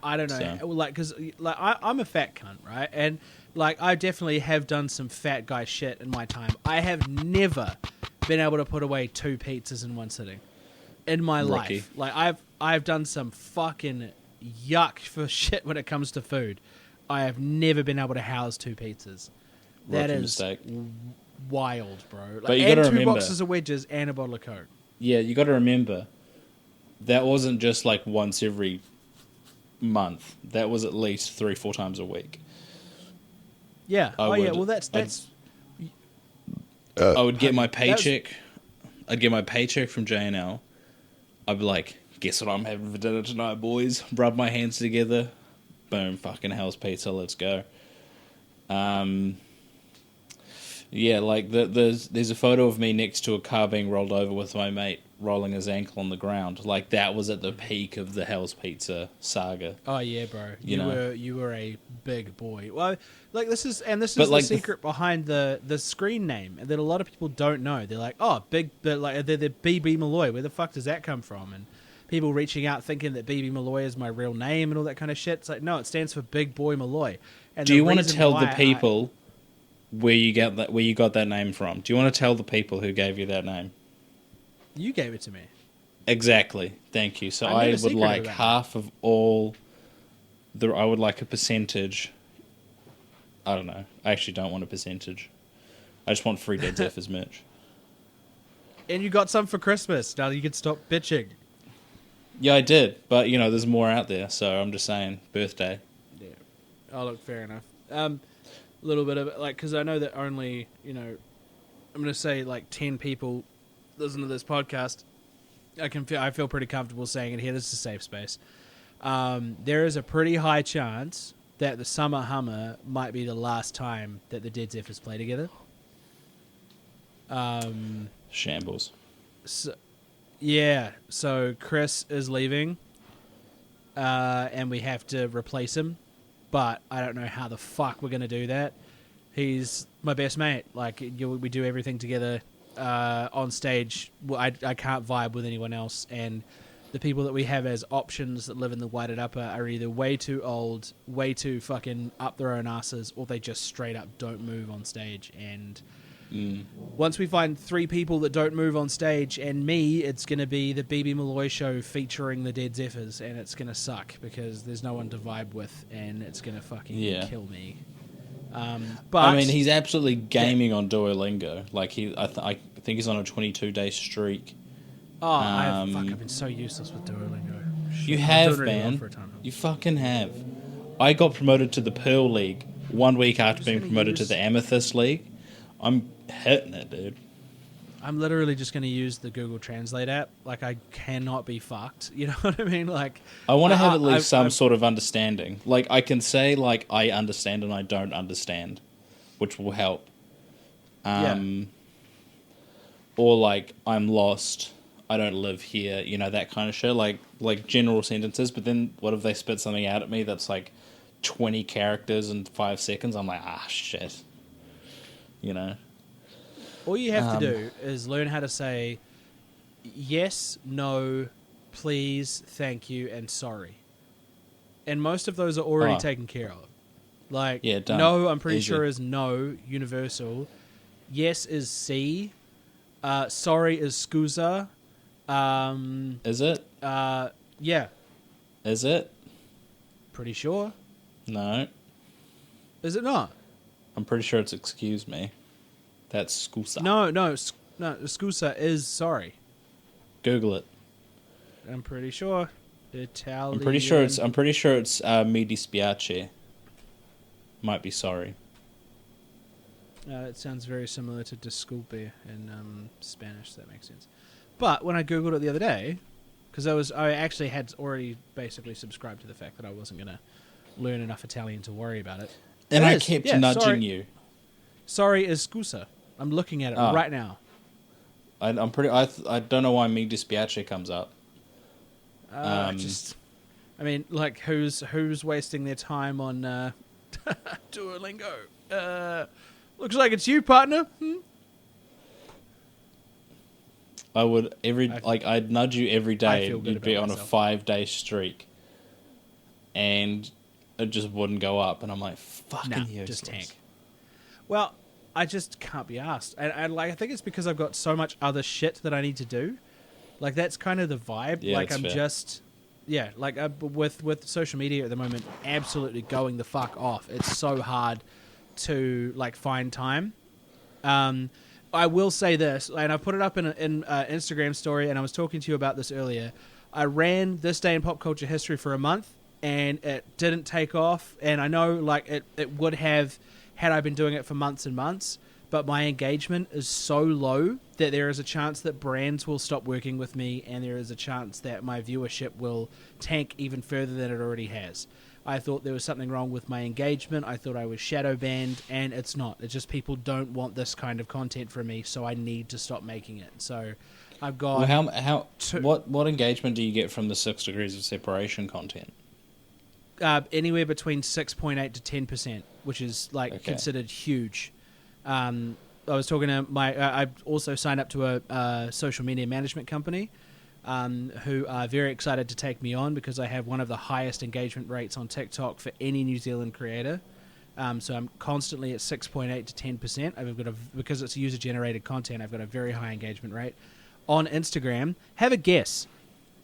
I don't know, So- like, because like I'm a fat cunt, right? And like I definitely have done some fat guy shit in my time. I have never been able to put away 2 pizzas in one sitting in my Rookie. life. Like I've done some fucking yuck for shit when it comes to food. I have never been able to house 2 pizzas. That Rookie is mistake. wild, bro. Like, But you and gotta 2 remember- boxes of wedges and a bottle of Coke. Yeah, you got to remember, that wasn't just like once every month. That was at least 3-4 times a week. Yeah. I Yeah. would- Well, that's I would get my that was- paycheck. I'd get my paycheck from J&L. I'd be like, guess what I'm having for dinner tonight, boys? Rub my hands together. Boom, fucking Hell's Pizza, let's go. Yeah, like there's a photo of me next to a car being rolled over with my mate rolling his ankle on the ground. Like that was at the peak of the Hell's Pizza saga. Oh yeah, bro. You know? You were a big boy. Well, like this is But, the like, secret behind the screen name that a lot of people don't know. They're like, oh, they're the BB Malloy. Where the fuck does that come from? And people reaching out thinking that BB Malloy is my real name and all that kind of shit. It's like, no, it stands for Big Boy Malloy. And Do the you want to reason tell why the people where you got that name from? Do you want to tell the people who gave you that name? you gave it to me? Exactly. Thank you. So I made I a would secret like of that. half of all. I would like a percentage. I don't know. I actually don't want a percentage. I just want free Dead Zephyrs merch. And you got some for Christmas. Now you can stop bitching. Yeah, I did, but there's more out there. So I'm just saying, birthday. Yeah. Oh, look, fair enough. A little bit of it, like, because I know that only, I'm going to say like 10 people listen to this podcast. I feel pretty comfortable saying it here. This is a safe space. There is a pretty high chance that the Summer Hummer might be the last time that the Dead Zephyrs play together. Shambles. So, yeah, so Chris is leaving, and we have to replace him, but I don't know how the fuck we're going to do that. He's my best mate. Like, we do everything together on stage. Well, I can't vibe with anyone else, and the people that we have as options that live in the Whited Upper are either way too old, way too fucking up their own asses, or they just straight up don't move on stage. And once we find 3 people that don't move on stage and me, it's going to be the BB Malloy show featuring the Dead Zephyrs, and it's going to suck because there's no one to vibe with, and it's going to fucking Yeah. kill me. But I mean, he's absolutely gaming on Duolingo. Like I think he's on a 22-day streak. I've been so useless with Duolingo. Shit, You I was have, doing really well man. for a time. You fucking have. I got promoted to the Pearl League 1 week after being gonna promoted to use- the Amethyst League. I'm hitting it, dude. I'm literally just going to use the Google Translate app. Like, I cannot be fucked. You know what I mean? Like, I want to have at least I've- some I've- sort of understanding. Like, I can say, like, I understand and I don't understand, which will help. Or, like, I'm lost, I don't live here, you know, that kind of shit. Like general sentences, but then what if they spit something out at me that's, like, 20 characters in 5 seconds? I'm like, shit. You know? All you have to do is learn how to say yes, no, please, thank you, and sorry. And most of those are already taken care of. Like, Yeah, done. no, I'm pretty Easy. sure is no, universal. Yes is C. Sorry is scusa. Is it? Yeah, Is it? pretty sure. No. Is it not? I'm pretty sure it's excuse me. That's scusa. No, scusa is sorry. Google it. I'm pretty sure. Italian. I'm pretty sure it's mi dispiace. Might be sorry. It sounds very similar to disculpe in Spanish. That makes sense. But when I googled it the other day, because I actually had already basically subscribed to the fact that I wasn't going to learn enough Italian to worry about it. And It I is. kept Yeah, nudging sorry. you. Sorry is scusa. I'm looking at it right now. I'm pretty. I don't know why mi dispiace comes up. I mean, like, who's wasting their time on Duolingo? Looks like it's you, partner. I would I'd nudge you every I day. feel And good you'd be about on myself. a 5-day streak, and it just wouldn't go up. And I'm like, fucking Nah, useless. just tank. Well, I just can't be asked. And I think it's because I've got so much other shit that I need to do. Like, that's kind of the vibe. Yeah, like, that's I'm fair. just... Yeah, like, with social media at the moment, absolutely going the fuck off. It's so hard to, like, find time. I will say this, and I put it up in an Instagram story, and I was talking to you about this earlier. I ran This Day in Pop Culture History for a month, and it didn't take off. And I know, like, it would have had I been doing it for months and months, but my engagement is so low that there is a chance that brands will stop working with me, and there is a chance that my viewership will tank even further than it already has. I thought there was something wrong with my engagement. I thought I was shadow banned, and it's not. It's just people don't want this kind of content from me, so I need to stop making it. So I've got... Well, what engagement do you get from the 6 degrees of separation content? Anywhere between 6.8 to 10%, which is considered huge. I was talking to I also signed up to a social media management company who are very excited to take me on because I have one of the highest engagement rates on TikTok for any New Zealand creator. So I'm constantly at 6.8 to 10%. Because it's user generated content, I've got a very high engagement rate. On Instagram, have a guess.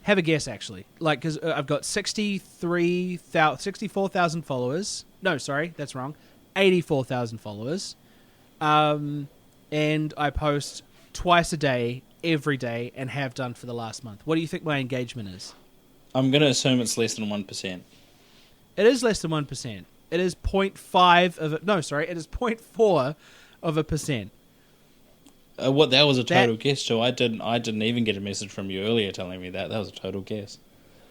Have a guess, actually. Like, because I've got 64,000 followers. No, sorry, that's wrong. 84,000 followers. And I post twice a day, every day, and have done for the last month. What do you think my engagement is? I'm going to assume it's less than 1%. It is less than 1%. It is 0.5 of it. No, sorry, it is 0.4 of a percent. That was a total guess, too. I didn't even get a message from you earlier telling me that. That was a total guess.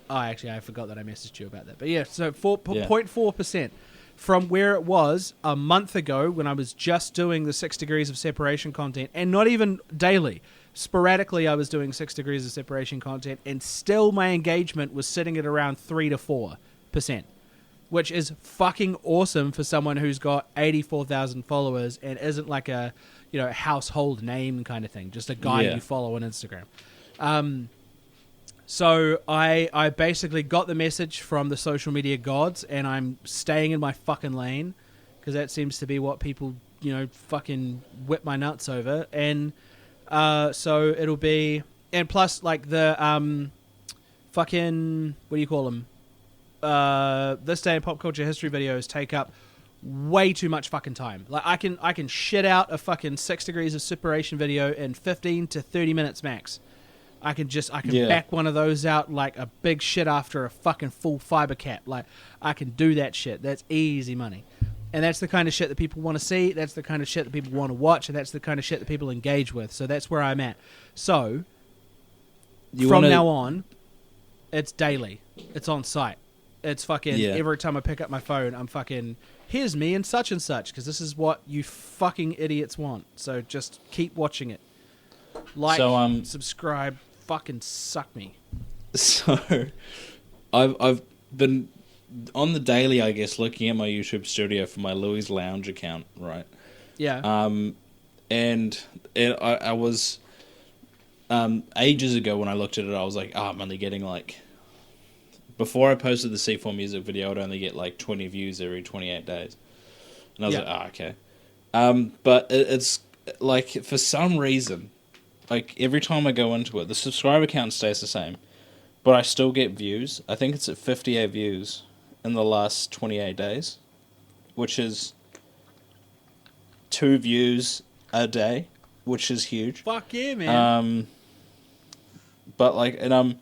Oh, actually, I forgot that I messaged you about that. But yeah, so 0.4%. From where it was a month ago when I was just doing the 6 degrees of separation content, and not even daily. Sporadically, I was doing 6 degrees of separation content, and still my engagement was sitting at around 3 to 4%, which is fucking awesome for someone who's got 84,000 followers and isn't like a household name kind of thing, just a guy you follow on Instagram. So I basically got the message from the social media gods, and I'm staying in my fucking lane because that seems to be what people, fucking whip my nuts over. And so it'll be, and plus like the fucking, what do you call them? This Day in Pop Culture History videos take up way too much fucking time. Like I can shit out a fucking 6 degrees of separation video in 15 to 30 minutes max. I can back one of those out like a big shit after a fucking full fiber cap. Like I can do that shit. That's easy money. And that's the kind of shit that people want to see. That's the kind of shit that people want to watch, and that's the kind of shit that people engage with. So that's where I'm at. So now on, it's daily. It's on site. It's fucking every time I pick up my phone, I'm fucking, here's me and such, because this is what you fucking idiots want. So just keep watching it. Like, subscribe, fucking suck me. So I've been on the daily, I guess, looking at my YouTube studio for my Louis Lounge account, right? Yeah. And I was ages ago when I looked at it, I was like, I'm only getting like, before I posted the C4 music video, I'd only get like 20 views every 28 days, and I was like, okay. But it's like, for some reason, like every time I go into it, the subscriber count stays the same, but I still get views. I think it's at 58 views in the last 28 days, which is 2 views a day, which is huge. Fuck yeah, man. But like, and I'm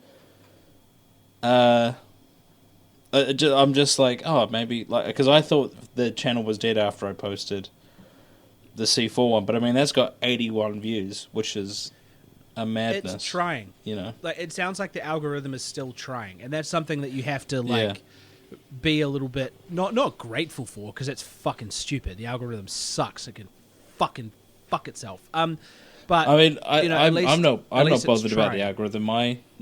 just like, maybe like, because I thought the channel was dead after I posted the C4 one, but I mean that's got 81 views, which is a madness. It's trying, you know. Like it sounds like the algorithm is still trying, and that's something that you have to like be a little bit not grateful for, because it's fucking stupid. The algorithm sucks. It can fucking fuck itself. But I mean, I'm not least bothered it's about trying. the algorithm.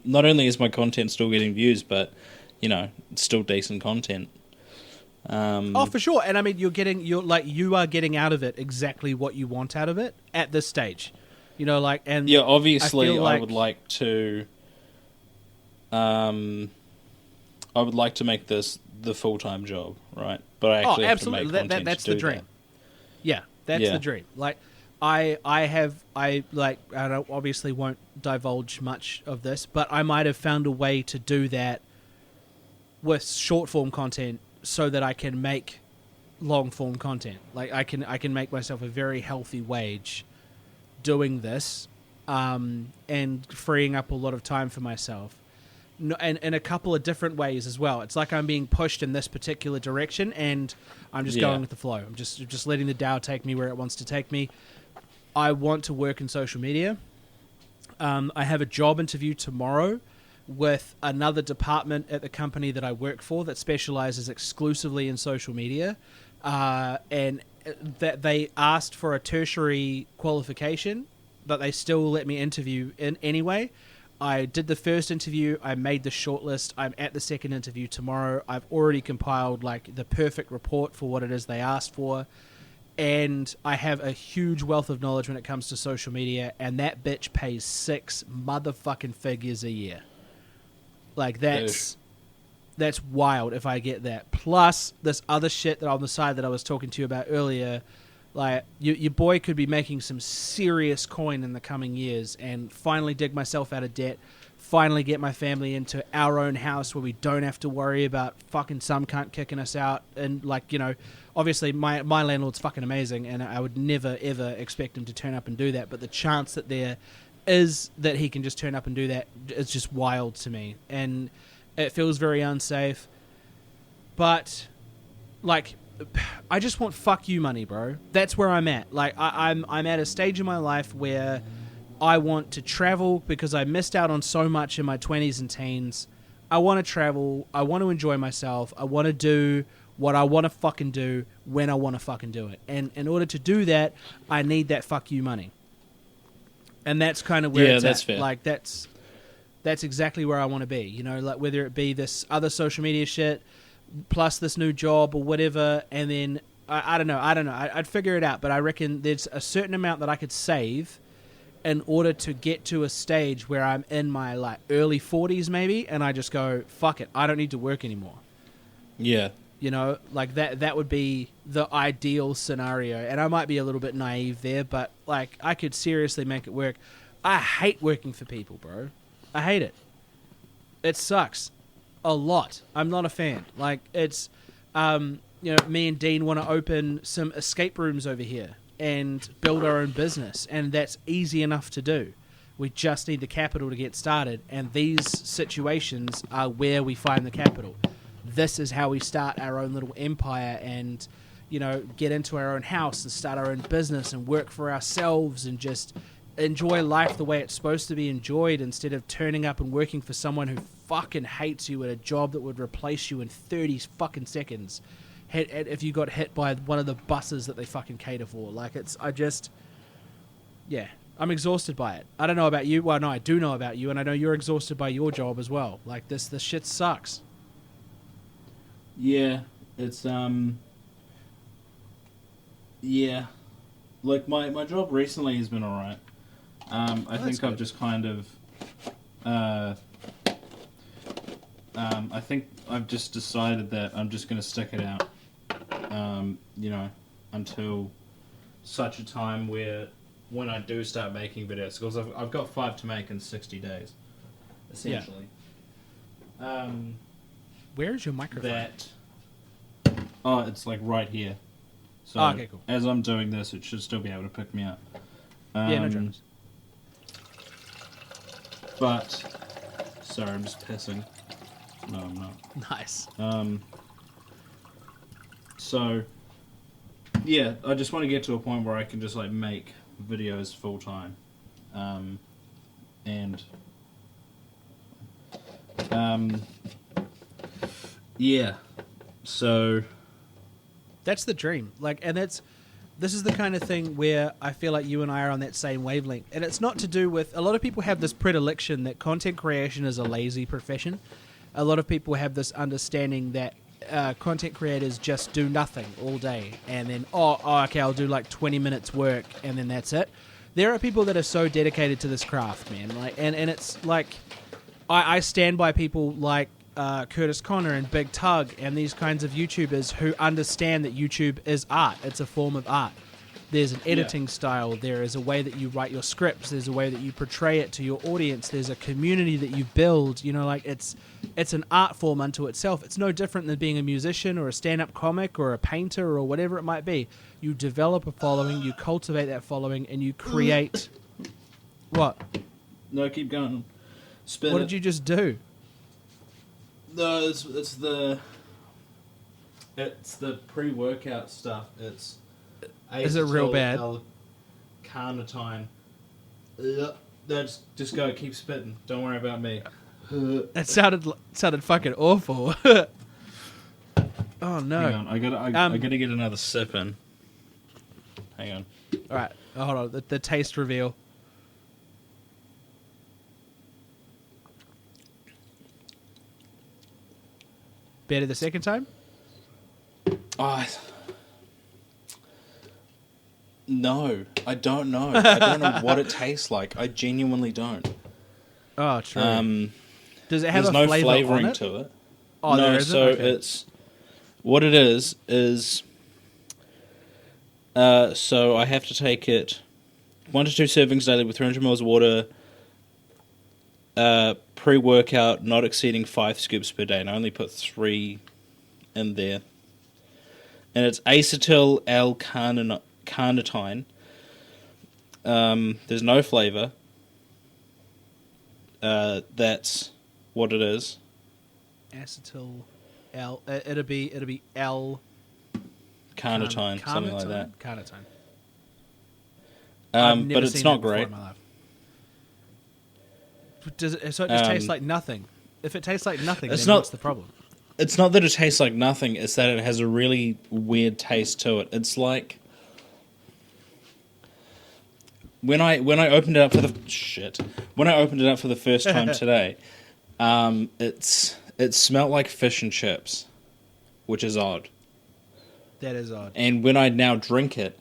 Not only is my content still getting views, but you know, it's still decent content. For sure. And I mean, you are getting out of it exactly what you want out of it at this stage. You know, like, and yeah, obviously, I would like to. I would like to make this the full-time job, right? But I actually have to make content that's to the do dream. that. Yeah, that's the dream. Like, I obviously won't divulge much of this, but I might have found a way to do that with short-form content so that I can make long-form content. Like, I can make myself a very healthy wage doing this, and freeing up a lot of time for myself. No, and in a couple of different ways as well. It's like I'm being pushed in this particular direction, and I'm just going with the flow. I'm just letting the Tao take me where it wants to take me. I want to work in social media. I have a job interview tomorrow with another department at the company that I work for that specializes exclusively in social media, and that they asked for a tertiary qualification, but they still let me interview in anyway. I did the first interview. I made the shortlist. I'm at the second interview tomorrow. I've already compiled like the perfect report for what it is they asked for, and I have a huge wealth of knowledge when it comes to social media. And that bitch pays 6 motherfucking figures a year. Like that's wild if I get that. Plus this other shit that on the side that I was talking to you about earlier. Like, your boy could be making some serious coin in the coming years and finally dig myself out of debt, finally get my family into our own house where we don't have to worry about fucking some cunt kicking us out. And, like, you know, obviously my landlord's fucking amazing, and I would never, ever expect him to turn up and do that. But the chance that there is that he can just turn up and do that is just wild to me. And it feels very unsafe. But, like, I just want fuck you money, bro. That's where I'm at. Like, I'm at a stage in my life where I want to travel because I missed out on so much in my 20s and teens. I want to travel. I want to enjoy myself. I want to do what I want to fucking do when I want to fucking do it. And in order to do that, I need that fuck you money. And that's kind of where it's that's at. fair. Like, that's exactly where I want to be. You know, like whether it be this other social media shit plus this new job or whatever, and then I don't know. I'd figure it out, but I reckon there's a certain amount that I could save in order to get to a stage where I'm in my like early 40s maybe, and I just go, fuck it, I don't need to work anymore. Yeah. You know, like that would be the ideal scenario, and I might be a little bit naive there, but like I could seriously make it work. I hate working for people, bro. I hate it. It sucks. A lot. I'm not a fan. Like, it's me and Dean want to open some escape rooms over here and build our own business, and that's easy enough to do. We just need the capital to get started, and these situations are where we find the capital. This is how we start our own little empire and, get into our own house and start our own business and work for ourselves and just enjoy life the way it's supposed to be enjoyed, instead of turning up and working for someone who fucking hates you at a job that would replace you in 30 fucking seconds if you got hit by one of the buses that they fucking cater for. I'm exhausted by it. I don't know about you. Well, no, I do know about you, and I know you're exhausted by your job as well. Like, this shit sucks. Yeah, it's yeah. Like my job recently has been alright. I think I've just kind of I think I've just decided that I'm just going to stick it out. Until such a time when I do start making videos, because I've got 5 to make in 60 days, essentially. Yeah. Where is your microphone? It's like right here. So okay, cool. As I'm doing this, it should still be able to pick me up. No dramas. But sorry, I'm just pissing. No, I'm not. Nice. So yeah, I just want to get to a point where I can just like make videos full time, yeah. So that's the dream. This is the kind of thing where I feel like you and I are on that same wavelength. And it's not to do with... A lot of people have this predilection that content creation is a lazy profession. A lot of people have this understanding that content creators just do nothing all day. And then, okay, I'll do like 20 minutes work and then that's it. There are people that are so dedicated to this craft, man. And it's like... I stand by people like Curtis Connor and Big Tug and these kinds of YouTubers who understand that YouTube is art. It's a form of art. There's an editing style. There is a way that you write your scripts. There's a way that you portray it to your audience. There's a community that you build. It's an art form unto itself. It's no different than being a musician or a stand-up comic or a painter or whatever it might be. You develop a following, you cultivate that following, and you create... What? No, keep going. What did you just do? No, it's the pre-workout stuff. Is it real bad? L-carnitine. Just go. Keep spitting. Don't worry about me. That sounded fucking awful. Oh no! Hang on, I gotta get another sip in. Hang on. All right, hold on. The taste reveal. Better the second time? No, I don't know. I don't know what it tastes like. I genuinely don't. Oh, true. Does it have there's a no flavor flavoring on it? to it. Oh, no, there isn't? so Okay. it's what it is. So I have to take it 1 to 2 servings daily with 300 ml of water. Pre-workout, not exceeding 5 scoops per day, and I only put 3 in there. And it's acetyl L-carnitine. There's no flavor. That's what it is. Acetyl L. It'll be L. Carnitine, something like that. Carnitine. I've never but it's seen not that before great. in my life. So it just tastes like nothing. If it tastes like nothing, then what's the problem? It's not that it tastes like nothing. It's that it has a really weird taste to it. It's like when I opened it up for the first time today, it smelled like fish and chips, which is odd. That is odd. And when I now drink it,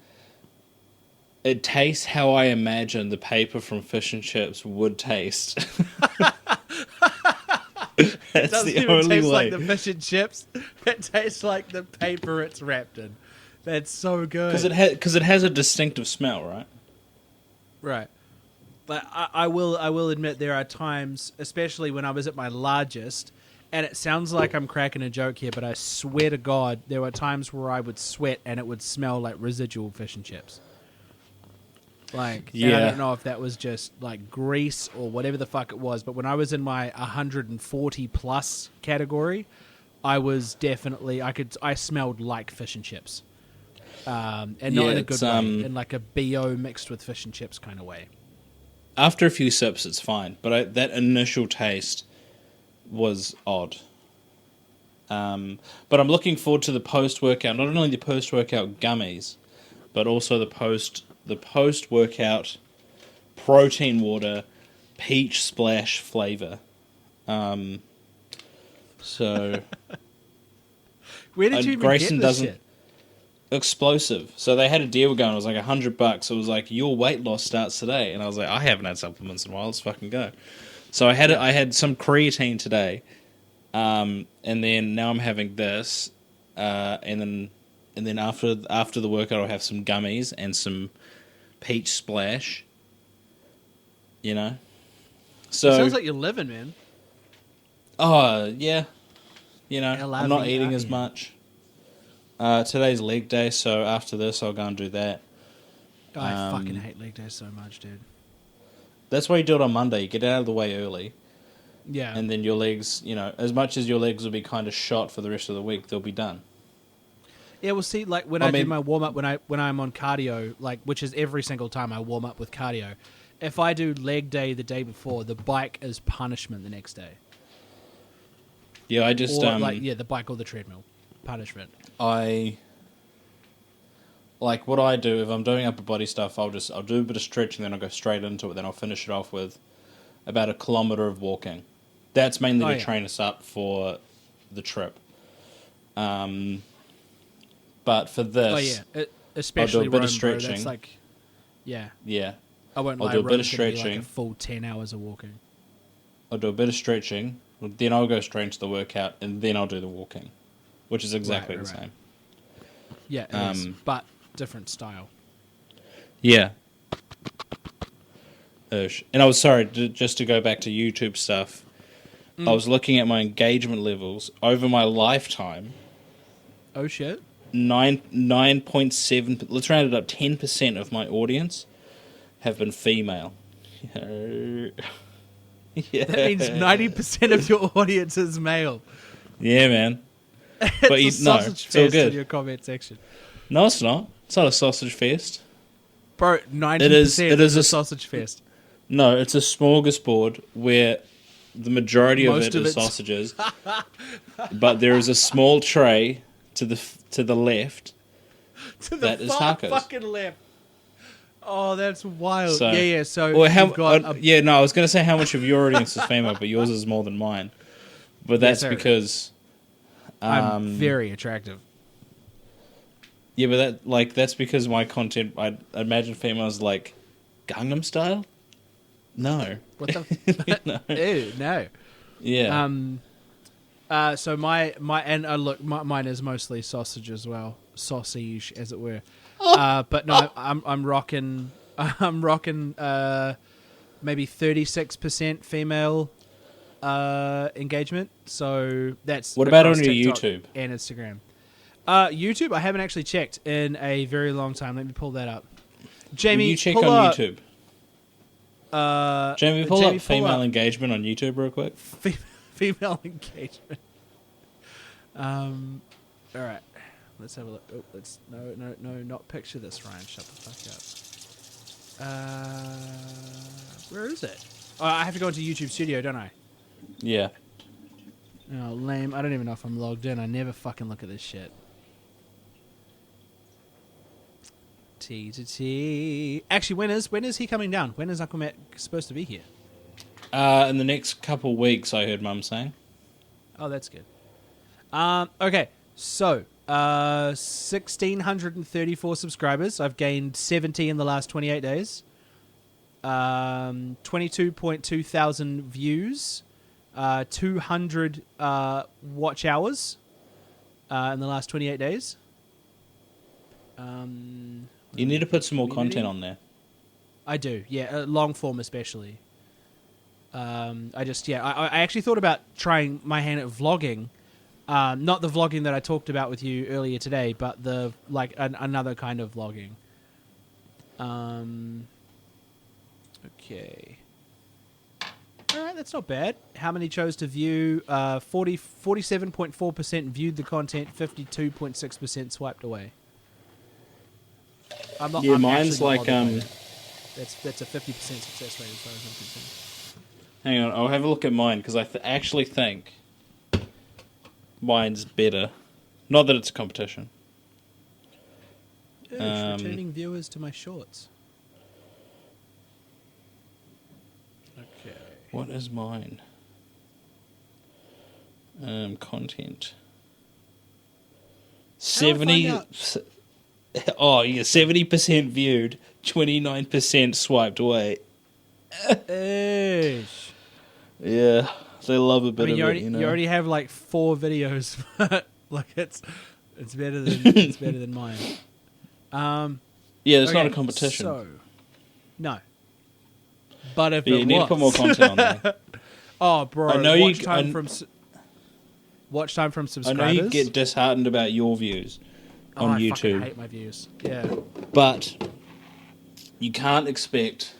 it tastes how I imagine the paper from fish and chips would taste. That's doesn't the even only taste way. like the fish and chips. It tastes like the paper it's wrapped in. That's so good. Because it has a distinctive smell, right? Right. But I will admit there are times, especially when I was at my largest, And it sounds like I'm cracking a joke here, but I swear to God, there were times where I would sweat and it would smell like residual fish and chips. Like, and I don't know if that was just like grease or whatever the fuck it was, but when I was in my 140 plus category, I was definitely I smelled like fish and chips, and not in a good way, in like a BO mixed with fish and chips kind of way. After a few sips, it's fine, but that initial taste was odd. But I'm looking forward to the post-workout. Not only the post-workout gummies, but also the post-workout protein water peach splash flavor. So where did you even Grayson get this shit? Explosive. So they had a deal going. It was like $100. It was like, your weight loss starts today, and I was like, I haven't had supplements in a while. Let's fucking go. So I had some creatine today, and then now I'm having this, and then after the workout I'll have some gummies and some peach splash. You know, so It sounds like you're living, man. Oh yeah, you know, I I'm not eating as much. Today's leg day, so after this I'll go and do that. I fucking hate leg days so much, dude. That's why you do it on Monday. You get out of the way early. Yeah. And then your legs, you know, as much as your legs will be kind of shot for the rest of the week, they'll be done. Yeah, well, see, like when I do my warm up, when I'm on cardio, like which is every single time I warm up with cardio. If I do leg day the day before, the bike is punishment the next day. Yeah, I just the bike or the treadmill, punishment. What I do if I'm doing upper body stuff, I'll do a bit of stretching, then I'll go straight into it. Then I'll finish it off with about 1 kilometer of walking. That's mainly to train us up for the trip. But for this, especially I'll do a bit Rome, of stretching. Bro, that's like, yeah. I won't I'll lie, do a bit of Rome's gonna be stretching. like a full 10 hours of walking. I'll do a bit of stretching, then I'll go straight into the workout, and then I'll do the walking, which is exactly the same. Yeah, it is, but different style. Yeah. And I was sorry, just to go back to YouTube stuff, I was looking at my engagement levels over my lifetime. Oh, shit. 9.7, let's round it up, 10% of my audience have been female. Yeah. That means 90% of your audience is male. Yeah, man. It's a sausage it's all fest good. in your comment section. No, it's not. It's not a sausage fest. Bro, 90% it is a sausage fest. No, it's a smorgasbord where the majority of Most it of is it's- sausages, but there is a small tray to the left To the that is far tacos. fucking left. Oh, that's wild. So, yeah. So or how? you've got I was going to say how much of your audience is female, but yours is more than mine. But that's sir. because I'm very attractive. Yeah, but that's because my content. I imagine females like Gangnam Style. No. What the? No. Ew, no. Yeah. So mine is mostly sausage as well, sausage as it were. But no, I'm rocking maybe 36% female engagement. So that's What about across on your TikTok YouTube and Instagram? YouTube, I haven't actually checked in a very long time. Let me pull that up. Jamie, you check pull on up, YouTube. Jamie, pull up female engagement on YouTube real quick. Female engagement. All right, let's have a look. Oh, let's no, not picture this, Ryan. Shut the fuck up. Where is it? Oh, I have to go into YouTube Studio, don't I? Yeah. Oh, lame. I don't even know if I'm logged in. I never fucking look at this shit. T. Actually, when is he coming down? When is Uncle Matt supposed to be here? In the next couple weeks, I heard Mum saying. Oh, that's good. Okay, so 1,634 subscribers. I've gained 70 in the last 28 days. 22.2 thousand views. 200 watch hours in the last 28 days. You need to put some more Community? content on there. I do, yeah, long form especially. I actually thought about trying my hand at vlogging. Not the vlogging that I talked about with you earlier today, but the another kind of vlogging. Okay. All right, that's not bad. How many chose to view? 47.4% viewed the content, 52.6% swiped away. I'm mine's like That's a 50% success rate as far as I'm concerned. Hang on, I'll have a look at mine because I actually think mine's better. Not that it's a competition. Returning viewers to my shorts. Okay. What is mine? Content. 70% viewed, 29% swiped away. Ish. Yeah, they love a bit you of it, you know. You already have like 4 videos, like it's better than mine. Yeah, it's not a competition. So, no. But if you need to put more content on there. Oh, bro! I know watch time from subscribers. I know you get disheartened about your views on YouTube. I fucking hate my views. Yeah, but you can't expect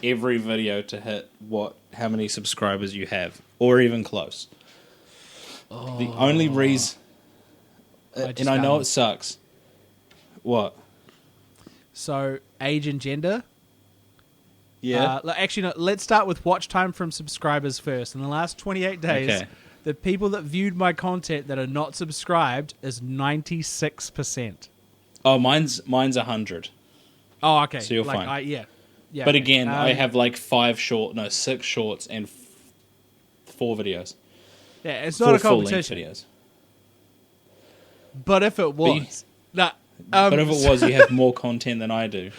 every video to hit how many subscribers you have, or even close. The only reason, and I know it sucks. What? So, age and gender. Yeah. Actually, no, let's start with watch time from subscribers first. In the last 28 days, the people that viewed my content that are not subscribed is 96%. Oh, mine's 100. Oh, okay. So you're fine. Yeah. But again, I have like 6 shorts and 4 videos. Yeah, it's not a competition. Videos. But if it was, but if it was, you have more content than I do.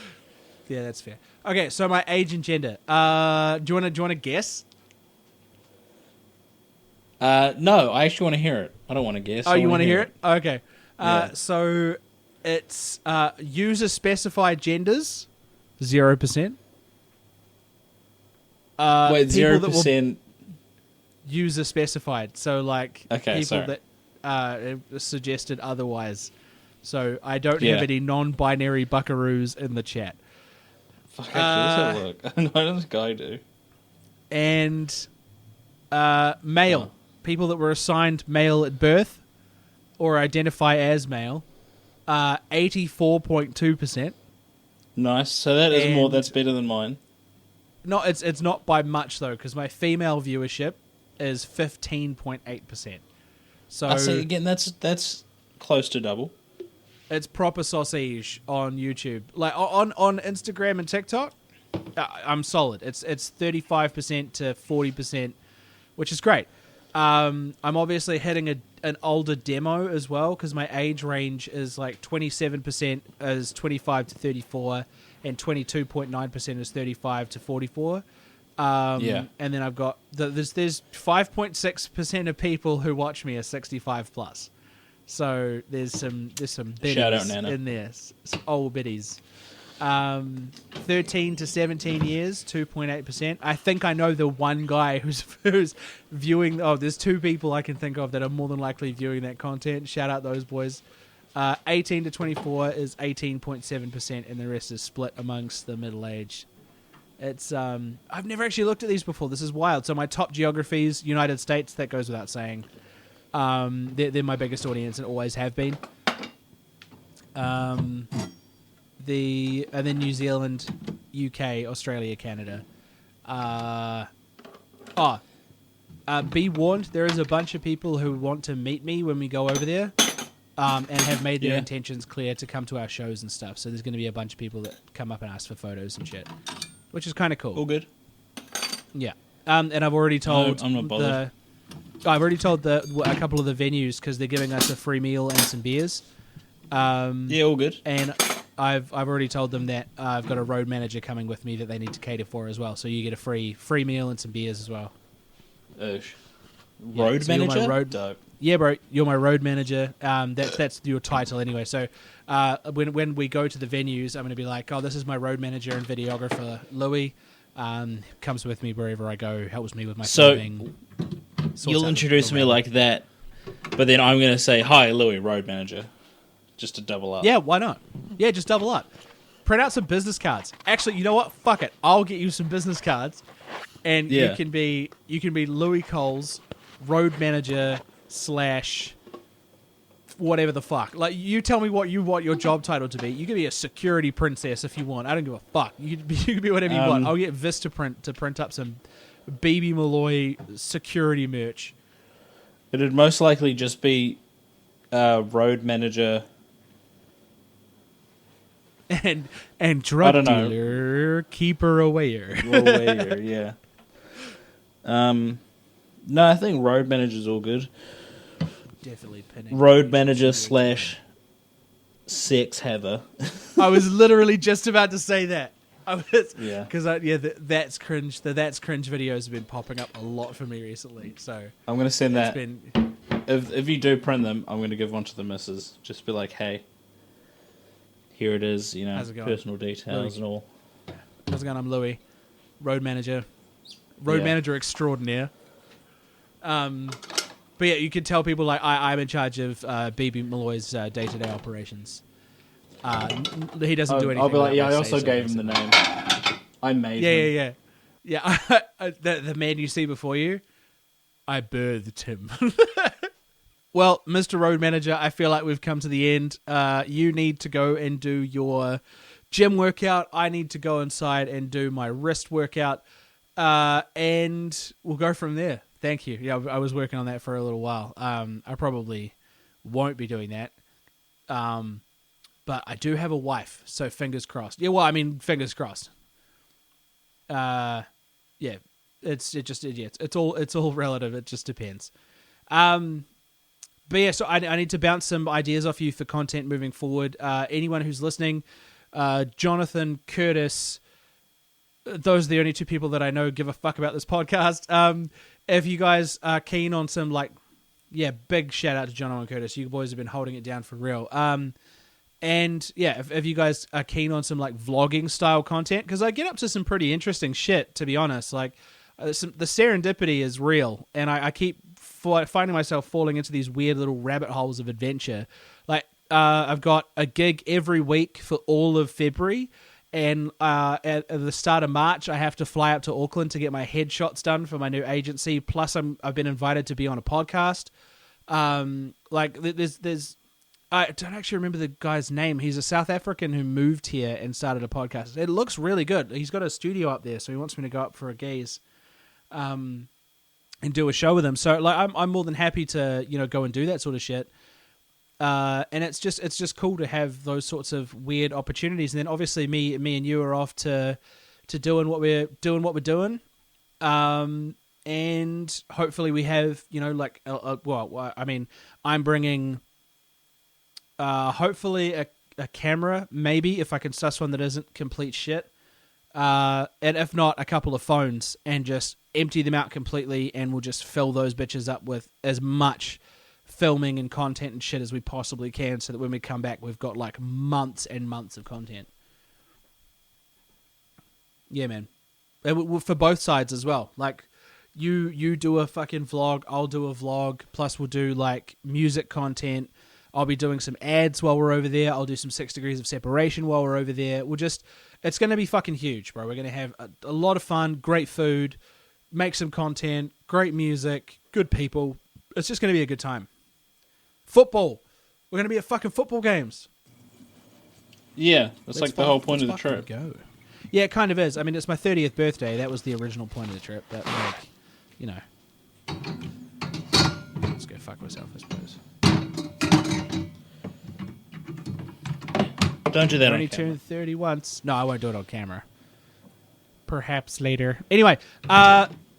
Yeah, that's fair. Okay, so my age and gender. Do you want to guess? No, I actually want to hear it. I don't want to guess. Oh, you want to hear it? Okay. Yeah. So it's user specified genders, 0%. Wait, 0%. User specified. So like people that suggested otherwise. So I don't have any non-binary buckaroos in the chat. Fuck, actually, let's have a look. Why does Guy do? And male. People that were assigned male at birth or identify as male, 84.2%. Nice. So that is more. That's better than mine. No, it's not by much though, because my female viewership is 15.8%. So I see. Again, that's close to double. It's proper sausage on YouTube. Like on Instagram and TikTok, I'm solid. It's 35% to 40%, which is great. I'm obviously hitting an older demo as well because my age range is like 27% is 25 to 34 and 22.9% is 35 to 44. And then I've got there's 5.6% of people who watch me are 65 plus. So there's some biddies Shout out, Nana. in there, some old biddies. 13 to 17 years, 2.8%. I think I know the one guy who's viewing. Oh, there's 2 people I can think of that are more than likely viewing that content. Shout out those boys. 18 to 24 is 18.7%, and the rest is split amongst the middle-aged. It's I've never actually looked at these before. This is wild. So my top geographies, United States, that goes without saying. They're my biggest audience and always have been. And then New Zealand, UK, Australia, Canada. Be warned, there is a bunch of people who want to meet me when we go over there, and have made their intentions clear to come to our shows and stuff. So there's going to be a bunch of people that come up and ask for photos and shit, which is kind of cool. All good. Yeah. And I've already told I'm not bothered. I've already told a couple of the venues because they're giving us a free meal and some beers. All good. And I've already told them that I've got a road manager coming with me that they need to cater for as well. So you get a free meal and some beers as well. Road manager? Dope. Yeah, bro, you're my road manager. That's your title anyway. So when we go to the venues, I'm going to be like, oh, this is my road manager and videographer, Louis. Comes with me wherever I go, helps me with my So, filming. sorts You'll out introduce the me route. like that, but then I'm going to say, hi, Louis, road manager. Just to double up. Yeah, why not? Yeah, just double up. Print out some business cards. Actually, you know what? Fuck it. I'll get you some business cards, and Yeah. you can be Louis Coles, road manager / whatever the fuck. Like, you tell me what you want your job title to be. You can be a security princess if you want. I don't give a fuck. You can be whatever you want. I'll get Vistaprint to print up some BB Malloy security merch. It'd most likely just be road manager. And drug don't know. dealer, keep her aware. Lawyer, yeah. No, I think road manager's all good. Definitely pinning. Road manager / sex haver. I was literally just about to say that. I was, Yeah. because that's cringe. The that's cringe videos have been popping up a lot for me recently. So I'm going to send it's that. been If you do print them, I'm going to give one to the missus. Just be like, hey, here it is, How's it going? personal details Louis. and all. how's it going? I'm Louis, road manager extraordinaire. But yeah, you can tell people like I'm in charge of BB Malloy's day-to-day operations. He doesn't do anything. I'll be like, without yeah, I my also say-so, gave him the basically. name. I made him. Yeah. The man you see before you, I birthed him. Well, Mr. Road Manager, I feel like we've come to the end. You need to go and do your gym workout. I need to go inside and do my wrist workout. And we'll go from there. Thank you. Yeah, I was working on that for a little while. I probably won't be doing that. But I do have a wife, so fingers crossed. Yeah, well, I mean, fingers crossed. Yeah, it's all relative. It just depends. But yeah, so I need to bounce some ideas off you for content moving forward. Anyone who's listening, Jonathan, Curtis, those are the only two people that I know give a fuck about this podcast. If you guys are keen on some big shout out to Jono and Curtis. You boys have been holding it down for real. And yeah, if you guys are keen on some vlogging style content, because I get up to some pretty interesting shit, to be honest. The serendipity is real, and I keep finding myself falling into these weird little rabbit holes of adventure. I've got a gig every week for all of February, and at the start of March, I have to fly up to Auckland to get my headshots done for my new agency. Plus, I've been invited to be on a podcast. There's I don't actually remember the guy's name. He's a South African who moved here and started a podcast. It looks really good. He's got a studio up there, so he wants me to go up for a gaze, and do a show with him. So I'm more than happy to go and do that sort of shit. And it's just cool to have those sorts of weird opportunities. And then obviously me and you are off to doing what we're doing. And hopefully we have I'm bringing hopefully a camera, maybe, if I can suss one that isn't complete shit. And if not, a couple of phones, and just empty them out completely, and we'll just fill those bitches up with as much filming and content and shit as we possibly can, so that when we come back, we've got months and months of content. Yeah, man. For both sides as well. You do a fucking vlog, I'll do a vlog, plus we'll do music content. I'll be doing some ads while we're over there. I'll do some 6 Degrees of Separation while we're over there. It's going to be fucking huge, bro. We're going to have a lot of fun, great food, make some content, great music, good people. It's just going to be a good time. Football. We're going to be at fucking football games. Yeah, that's the whole point of the trip. Go. Yeah, it kind of is. I mean, it's my 30th birthday. That was the original point of the trip. But, let's go fuck myself, I suppose. Don't do that Only on camera. turned 30 once. No, I won't do it on camera. Perhaps later. Anyway,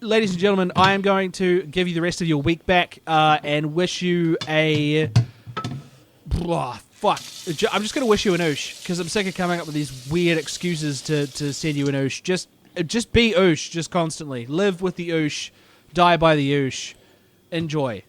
ladies and gentlemen, I am going to give you the rest of your week back and wish you a... fuck. I'm just going to wish you an oosh, because I'm sick of coming up with these weird excuses to send you an oosh. Just be oosh, just constantly. Live with the oosh. Die by the oosh. Enjoy.